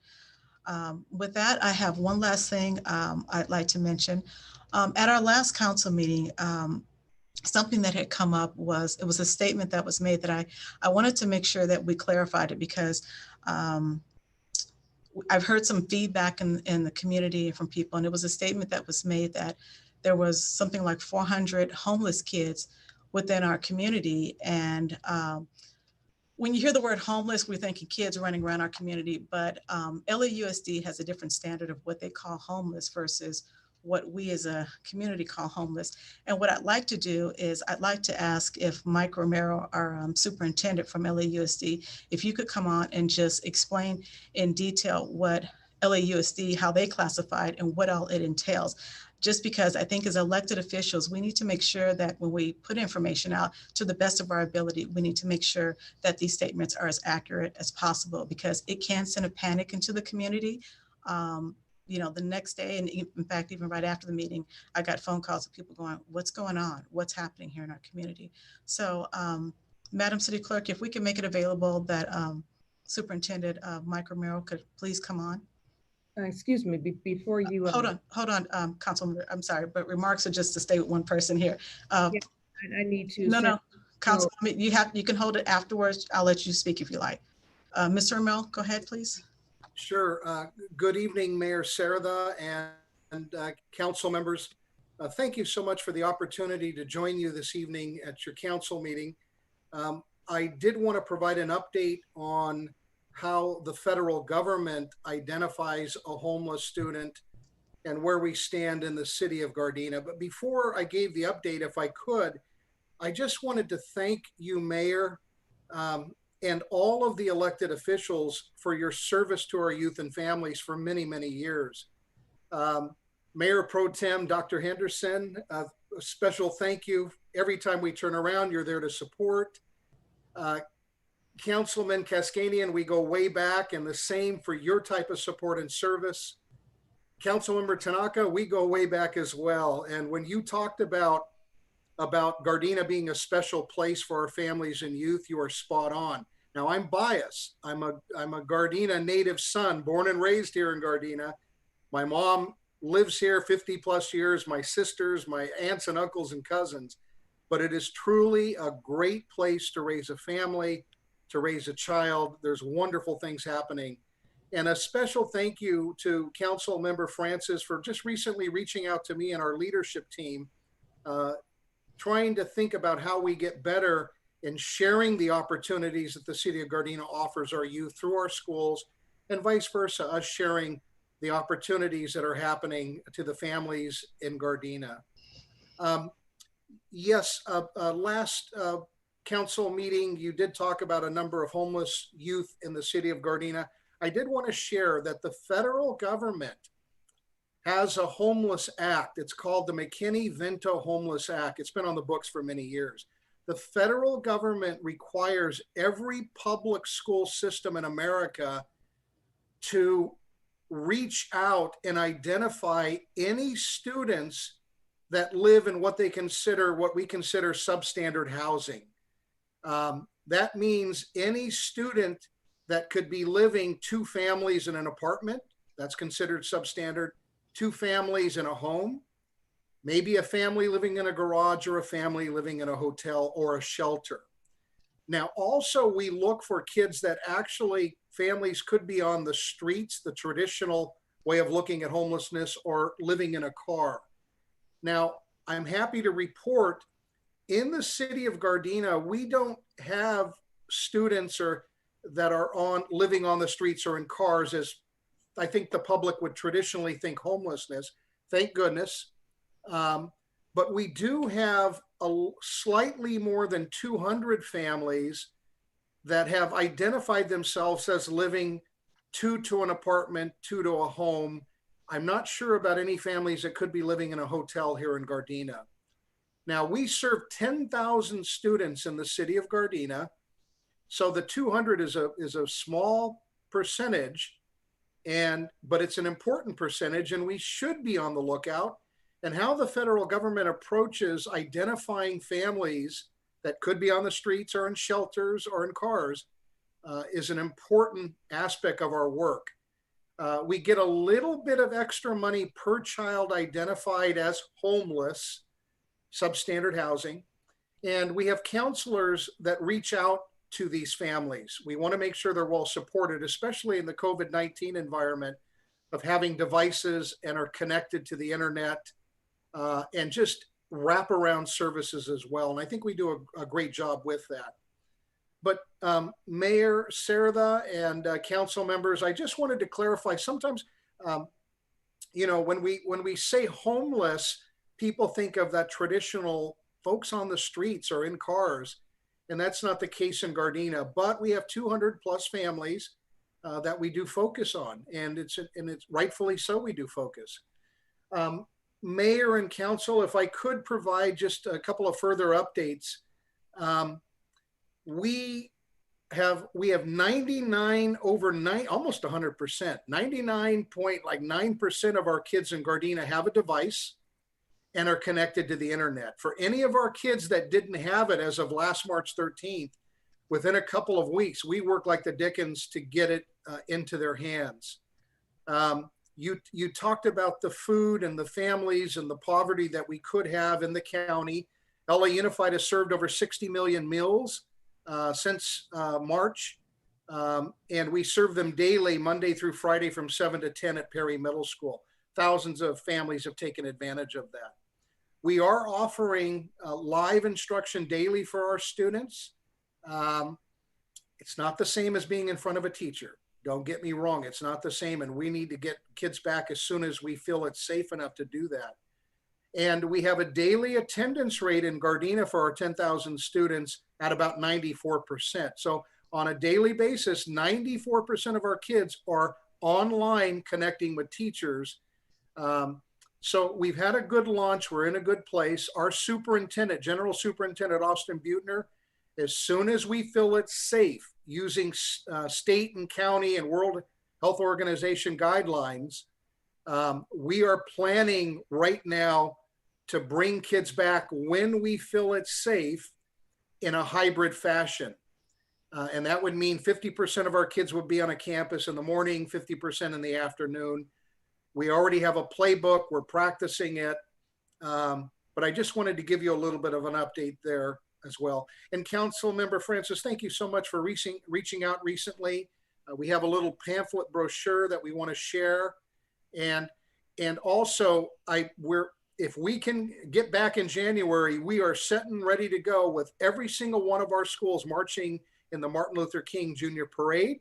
With that, I have one last thing I'd like to mention. At our last council meeting, something that had come up was, it was a statement that was made that I wanted to make sure that we clarified it, because I've heard some feedback in the community from people, and it was a statement that was made that there was something like 400 homeless kids within our community. And when you hear the word homeless, we're thinking kids running around our community, but LAUSD has a different standard of what they call homeless versus what we as a community call homeless. And what I'd like to do is I'd like to ask if Mike Romero, our superintendent from LAUSD, if you could come on and just explain in detail what LAUSD, how they classified and what all it entails. Just because I think as elected officials, we need to make sure that when we put information out, to the best of our ability, we need to make sure that these statements are as accurate as possible, because it can send a panic into the community. The next day, and in fact, even right after the meeting, I got phone calls of people going, what's going on? What's happening here in our community? So Madam City Clerk, if we can make it available that Superintendent Mike Romero could please come on. Excuse me, before you. Hold on, Councilman, I'm sorry, but remarks are just to stay with one person here. Yeah, I need to. No, Councilman, you can hold it afterwards. I'll let you speak if you like. Mr. Romero, go ahead, please. Sure. Good evening, Mayor Sarada and council members. Thank you so much for the opportunity to join you this evening at your council meeting. I did want to provide an update on how the federal government identifies a homeless student and where we stand in the city of Gardena. But before I gave the update, if I could, I just wanted to thank you, Mayor, and all of the elected officials for your service to our youth and families for many, many years. Mayor Pro Tem Dr. Henderson, a special thank you. Every time we turn around, you're there to support. Councilman Cascanian, we go way back, and the same for your type of support and service. Councilmember Tanaka, we go way back as well. And when you talked about Gardena being a special place for our families and youth, you are spot on. Now I'm biased. I'm a Gardena native son, born and raised here in Gardena. My mom lives here 50 plus years, my sisters, my aunts and uncles and cousins. But it is truly a great place to raise a family, to raise a child. There's wonderful things happening. And a special thank you to Council Member Francis for just recently reaching out to me and our leadership team, trying to think about how we get better in sharing the opportunities that the city of Gardena offers our youth through our schools, and vice versa, us sharing the opportunities that are happening to the families in Gardena. Yes, last council meeting, you did talk about a number of homeless youth in the city of Gardena. I did want to share that the federal government has a homeless act. It's called the McKinney-Vento Homeless Act. It's been on the books for many years. The federal government requires every public school system in America to reach out and identify any students that live in what we consider substandard housing. That means any student that could be living 2 families in an apartment, that's considered substandard, 2 families in a home, maybe a family living in a garage, or a family living in a hotel or a shelter. Now, also we look for kids that actually families could be on the streets, the traditional way of looking at homelessness, or living in a car. Now, I'm happy to report in the city of Gardena, we don't have students that are living on the streets or in cars, as I think the public would traditionally think homelessness. Thank goodness. But we do have slightly more than 200 families that have identified themselves as living 2 to an apartment, 2 to a home. I'm not sure about any families that could be living in a hotel here in Gardena. Now, we serve 10,000 students in the city of Gardena. So the 200 is a small percentage, but it's an important percentage, and we should be on the lookout. And how the federal government approaches identifying families that could be on the streets or in shelters or in cars is an important aspect of our work. We get a little bit of extra money per child identified as homeless, substandard housing. And we have counselors that reach out to these families. We want to make sure they're well supported, especially in the COVID-19 environment of having devices and are connected to the internet, and just wraparound services as well. And I think we do a great job with that. But Mayor Sarada and council members, I just wanted to clarify, sometimes, when we say homeless, people think of that traditional folks on the streets or in cars, and that's not the case in Gardena. But we have 200 plus families that we do focus on, and it's rightfully so we do focus. Mayor and council, if I could provide just a couple of further updates. We have 99 over 9, almost 100%, 99.9% of our kids in Gardena have a device and are connected to the internet. For any of our kids that didn't have it as of last March 13th, within a couple of weeks, we worked like the Dickens to get it into their hands. You talked about the food and the families and the poverty that we could have in the county. LA Unified has served over 60 million meals since March, and we serve them daily, Monday through Friday from 7 to 10 at Perry Middle School. Thousands of families have taken advantage of that. We are offering live instruction daily for our students. It's not the same as being in front of a teacher. Don't get me wrong, it's not the same, and we need to get kids back as soon as we feel it's safe enough to do that. And we have a daily attendance rate in Gardena for our 10,000 students at about 94%. So on a daily basis, 94% of our kids are online connecting with teachers. So we've had a good launch. We're in a good place. Our superintendent, General Superintendent Austin Butner, as soon as we feel it's safe, using state and county and World Health Organization guidelines, we are planning right now to bring kids back when we feel it's safe in a hybrid fashion. And that would mean 50% of our kids would be on a campus in the morning, 50% in the afternoon. We already have a playbook. We're practicing it. But I just wanted to give you a little bit of an update there. as well. And Councilmember Francis, thank you so much for reaching out recently. We have a little pamphlet brochure that we want to share. And also, if we can get back in January, we are set and ready to go with every single one of our schools marching in the Martin Luther King Jr. Parade.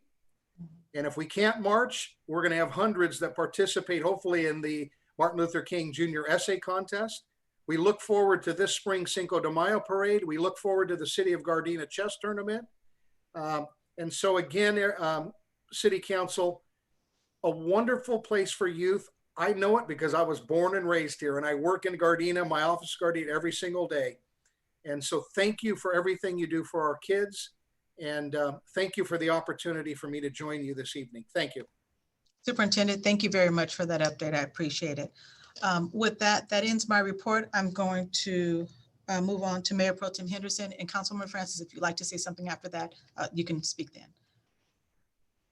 And if we can't march, we're going to have hundreds that participate, hopefully, in the Martin Luther King Jr. Essay Contest. We look forward to this spring Cinco de Mayo Parade. We look forward to the City of Gardena Chess Tournament. And so again, City Council, a wonderful place for youth. I know it because I was born and raised here, and I work in Gardena, my office is Gardena every single day. And so thank you for everything you do for our kids. And thank you for the opportunity for me to join you this evening. Thank you. Superintendent, thank you very much for that update. I appreciate it. With that ends my report. I'm going to move on to Mayor Pro Tem Henderson and Councilwoman Francis. If you'd like to say something after that, you can speak then.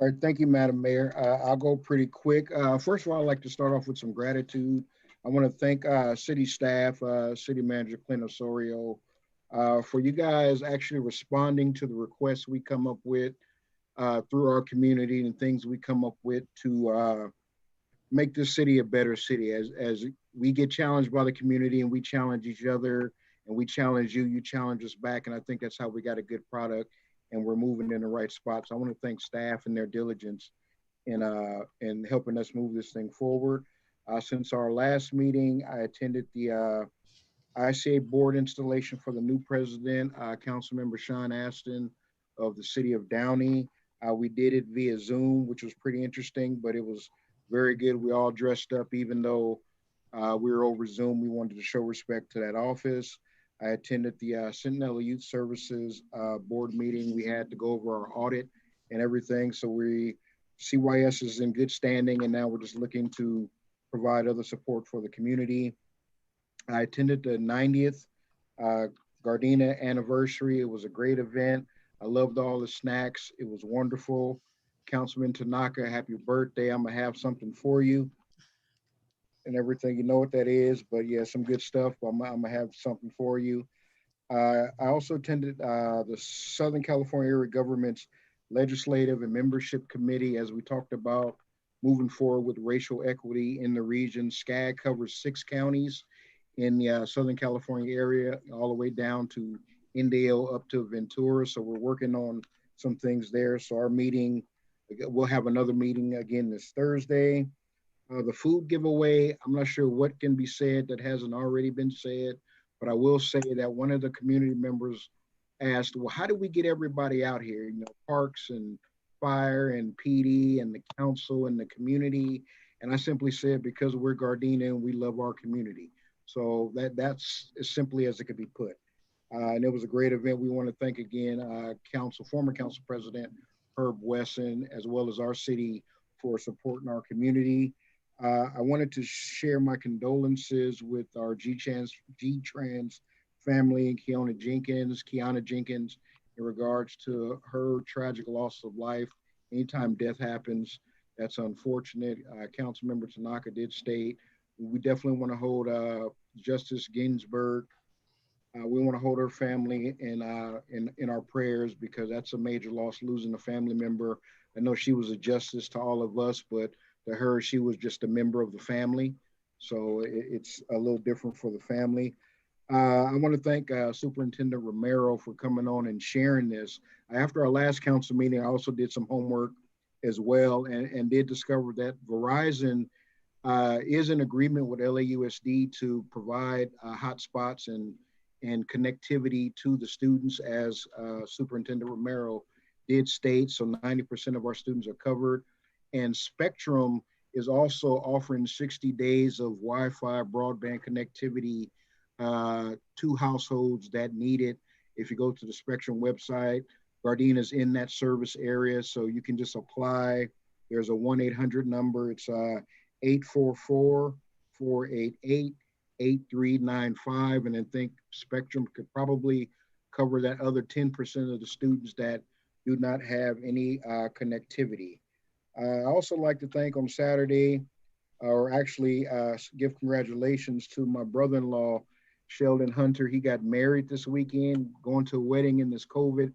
All right, thank you, Madam Mayor. I'll go pretty quick. First of all, I'd like to start off with some gratitude. I want to thank city staff, City Manager Clint Osorio, for you guys actually responding to the requests we come up with through our community and things we come up with to make this city a better city. As we get challenged by the community and we challenge each other and we challenge you, you challenge us back. And I think that's how we got a good product and we're moving in the right spot. So I want to thank staff and their diligence in helping us move this thing forward. Since our last meeting, I attended the ICA board installation for the new president, Councilmember Sean Aston of the city of Downey. We did it via Zoom, which was pretty interesting, but it was very good. We all dressed up, even though we were over Zoom. We wanted to show respect to that office. I attended the Centinela Youth Services board meeting. We had to go over our audit and everything. So CYS is in good standing, and now we're just looking to provide other support for the community. I attended the 90th Gardena anniversary. It was a great event. I loved all the snacks. It was wonderful. Councilman Tanaka, happy birthday. I'm gonna have something for you and everything. You know what that is, but yeah, some good stuff. I'm gonna have something for you. I also attended the Southern California Area Government's Legislative and Membership Committee as we talked about moving forward with racial equity in the region. SCAG covers 6 counties in the Southern California area, all the way down to Indio up to Ventura. So we're working on some things there. So our meeting, we'll have another meeting again this Thursday. The food giveaway, I'm not sure what can be said that hasn't already been said, but I will say that one of the community members asked, well, how do we get everybody out here? You know, parks and fire and PD and the council and the community. And I simply said, because we're Gardena and we love our community. So that's as simply as it could be put. And it was a great event. We want to thank again, former council president, Herb Wesson, as well as our city for supporting our community. I wanted to share my condolences with our G-Trans family, Kiana Jenkins, in regards to her tragic loss of life. Anytime death happens, that's unfortunate. Councilmember Tanaka did state, we definitely want to hold Justice Ginsburg. We want to hold her family in our prayers, because that's a major loss, losing a family member. I know she was a justice to all of us, but to her, she was just a member of the family. So it's a little different for the family. I want to thank Superintendent Romero for coming on and sharing this. After our last council meeting, I also did some homework as well and did discover that Verizon is in agreement with LAUSD to provide hotspots and connectivity to the students, as Superintendent Romero did state. So 90% of our students are covered. And Spectrum is also offering 60 days of Wi-Fi broadband connectivity to households that need it. If you go to the Spectrum website, Gardena is in that service area, so you can just apply. There's a 1-800 number. It's 844-488-8395. And I think Spectrum could probably cover that other 10% of the students that do not have any connectivity. I also like to thank on Saturday, or actually give congratulations to my brother-in-law, Sheldon Hunter. He got married this weekend, going to a wedding in this COVID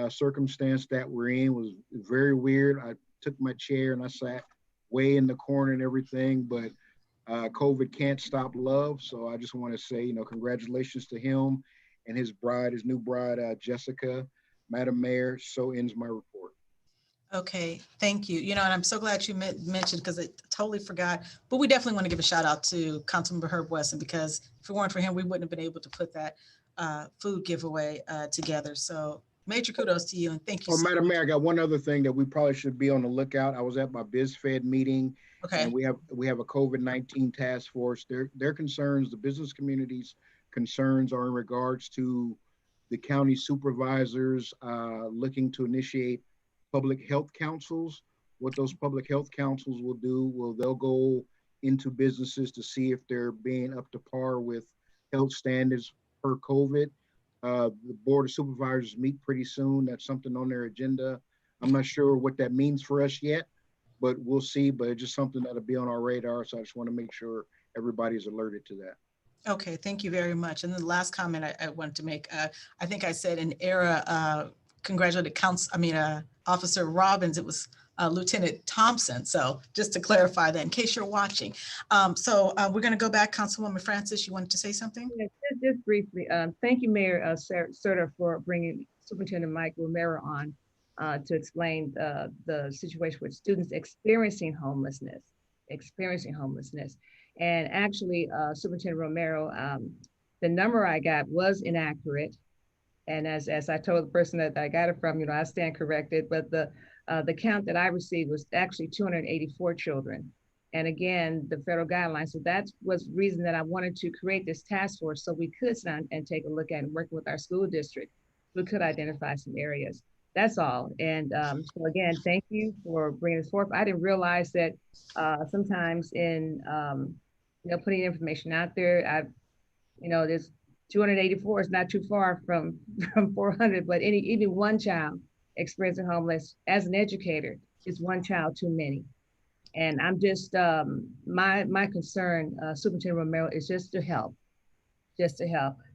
circumstance that we're in was very weird. I took my chair and I sat way in the corner and everything, but COVID can't stop love. So I just want to say, congratulations to him and his bride, his new bride, Jessica. Madam Mayor, so ends my report. Okay, thank you. And I'm so glad you mentioned, because I totally forgot, but we definitely want to give a shout out to Councilmember Herb Wesson, because if it weren't for him, we wouldn't have been able to put that food giveaway together. So major kudos to you, and thank you. Oh, so Madam much. Mayor, I got one other thing that we probably should be on the lookout. I was at my BizFed meeting, Okay, and we have a COVID-19 task force. Their concerns, the business community's concerns, are in regards to the county supervisors looking to initiate public health councils. What those public health councils will do, they'll go into businesses to see if they're being up to par with health standards per COVID. The Board of Supervisors meet pretty soon. That's something on their agenda. I'm not sure what that means for us yet, but we'll see. But it's just something that'll be on our radar. So I just want to make sure everybody's alerted to that. okay, thank you very much. And then the last comment I wanted to make, I think I said in era, congratulated Officer Robbins, it was Lieutenant Thompson. So just to clarify that, in case you're watching. We're going to go back. Councilwoman Francis, you wanted to say something? Yeah, just briefly, thank you, Mayor Serta, for bringing Superintendent Mike Romero on to explain the situation with students experiencing homelessness. And actually, Superintendent Romero, the number I got was inaccurate. And as I told the person that I got it from, I stand corrected, but the count that I received was actually 284 children. And again, the federal guidelines. So that was the reason that I wanted to create this task force, so we could sit down and take a look at and work with our school district. We could identify some areas. That's all. And so again, thank you for bringing this forth. I didn't realize that sometimes in putting information out there, there's 284 is not too far from 400, but even one child experiencing homeless as an educator is one child too many. And I'm just, my concern, Superintendent Romero, is just to help.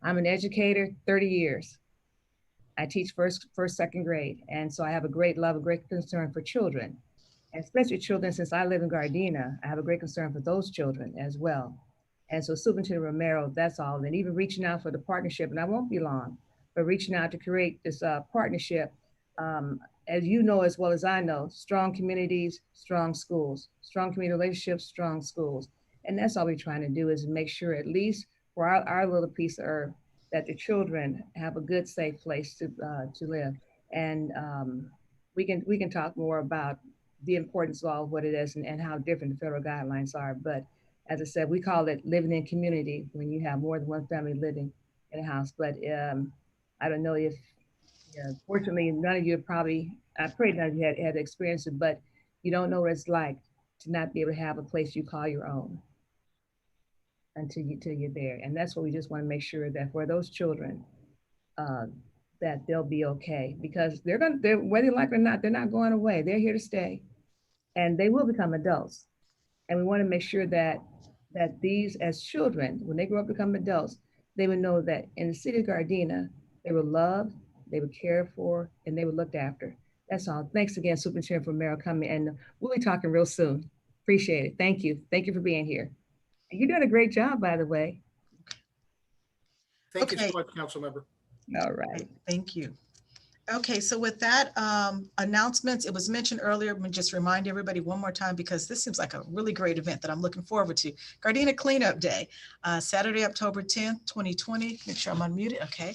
I'm an educator, 30 years. I teach first, second grade. And so I have a great love, a great concern for children, and especially children. Since I live in Gardena, I have a great concern for those children as well. And so Superintendent Romero, that's all. And even reaching out for the partnership, and I won't be long, but reaching out to create this partnership. As you know, as well as I know, strong communities, strong schools, strong community relationships, strong schools. And that's all we're trying to do, is make sure, at least for our little piece of earth, that the children have a good, safe place to live. And we can talk more about the importance of all of what it is and how different the federal guidelines are. But as I said, we call it living in community when you have more than one family living in a house. But I don't know if, fortunately, none of you probably, I pray none of you had experienced it, but you don't know what it's like to not be able to have a place you call your own until you're there. And that's what we just want to make sure, that for those children, that they'll be okay, because they're whether you like it or not, they're not going away. They're here to stay, and they will become adults. And we want to make sure that these, as children, when they grow up to become adults, they would know that in the city of Gardena, they were loved, they were cared for, and they were looked after. That's all. Thanks again, Superintendent Romero, coming, and we'll be talking real soon. Appreciate it. Thank you. Thank you for being here. And you're doing a great job, by the way. Thank you so much, Council Member. All right. Thank you. Okay, so with that, announcements, it was mentioned earlier, but just remind everybody one more time, because this seems like a really great event that I'm looking forward to. Gardena Cleanup Day, Saturday, October 10th, 2020. Make sure I'm unmuted. Okay.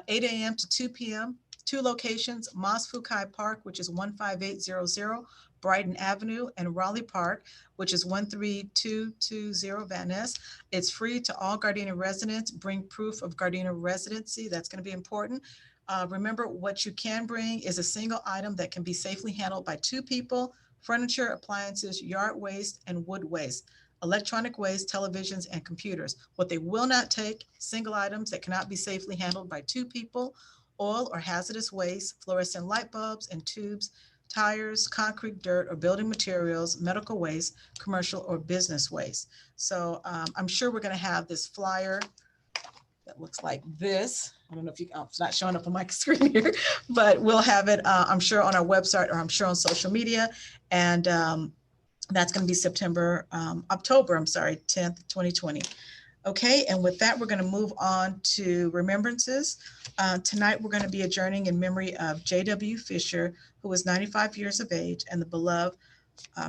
8 a.m. to 2 p.m. 2 locations, Mas Fukai Park, which is 15800 Brighton Avenue, and Raleigh Park, which is 13220 Van Ness. It's free to all Gardena residents. Bring proof of Gardena residency. That's going to be important. Remember, what you can bring is a single item that can be safely handled by 2 people: furniture, appliances, yard waste, and wood waste, electronic waste, televisions, and computers. What they will not take: single items that cannot be safely handled by 2 people, oil or hazardous waste, fluorescent light bulbs and tubes, tires, concrete, dirt, or building materials, medical waste, commercial or business waste. So I'm sure we're going to have this flyer that looks like this. I don't know if you, it's not showing up on my screen here, but we'll have it, I'm sure on our website, or I'm sure on social media. And that's going to be October 10th, 2020. Okay, and with that, we're going to move on to remembrances. Tonight, we're going to be adjourning in memory of J.W. Fisher, who was 95 years of age, and the beloved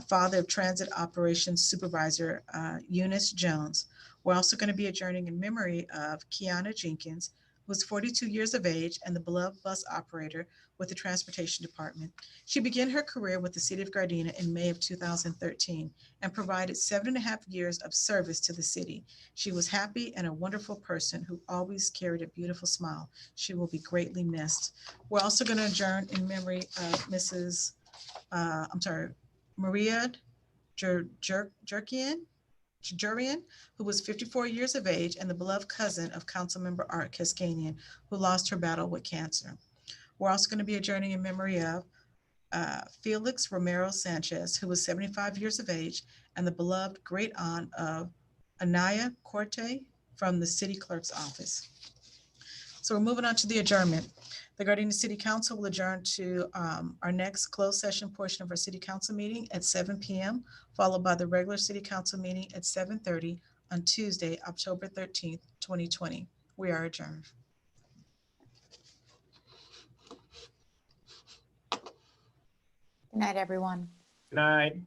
father of Transit Operations Supervisor Eunice Jones. We're also going to be adjourning in memory of Kiana Jenkins, who was 42 years of age and the beloved bus operator with the Transportation Department. She began her career with the City of Gardena in May of 2013 and provided 7.5 years of service to the city. She was happy and a wonderful person who always carried a beautiful smile. She will be greatly missed. We're also going to adjourn in memory of Maria Jurian, who was 54 years of age and the beloved cousin of Councilmember Art Kaskanian, who lost her battle with cancer. We're also going to be adjourning in memory of Felix Romero Sanchez, who was 75 years of age and the beloved great aunt of Anaya Corte from the city clerk's office. So we're moving on to the adjournment. The Gardena City Council will adjourn to our next closed session portion of our City Council meeting at 7 p.m., followed by the regular City Council meeting at 7:30 on Tuesday, October 13th, 2020. We are adjourned. Good night, everyone. Good night.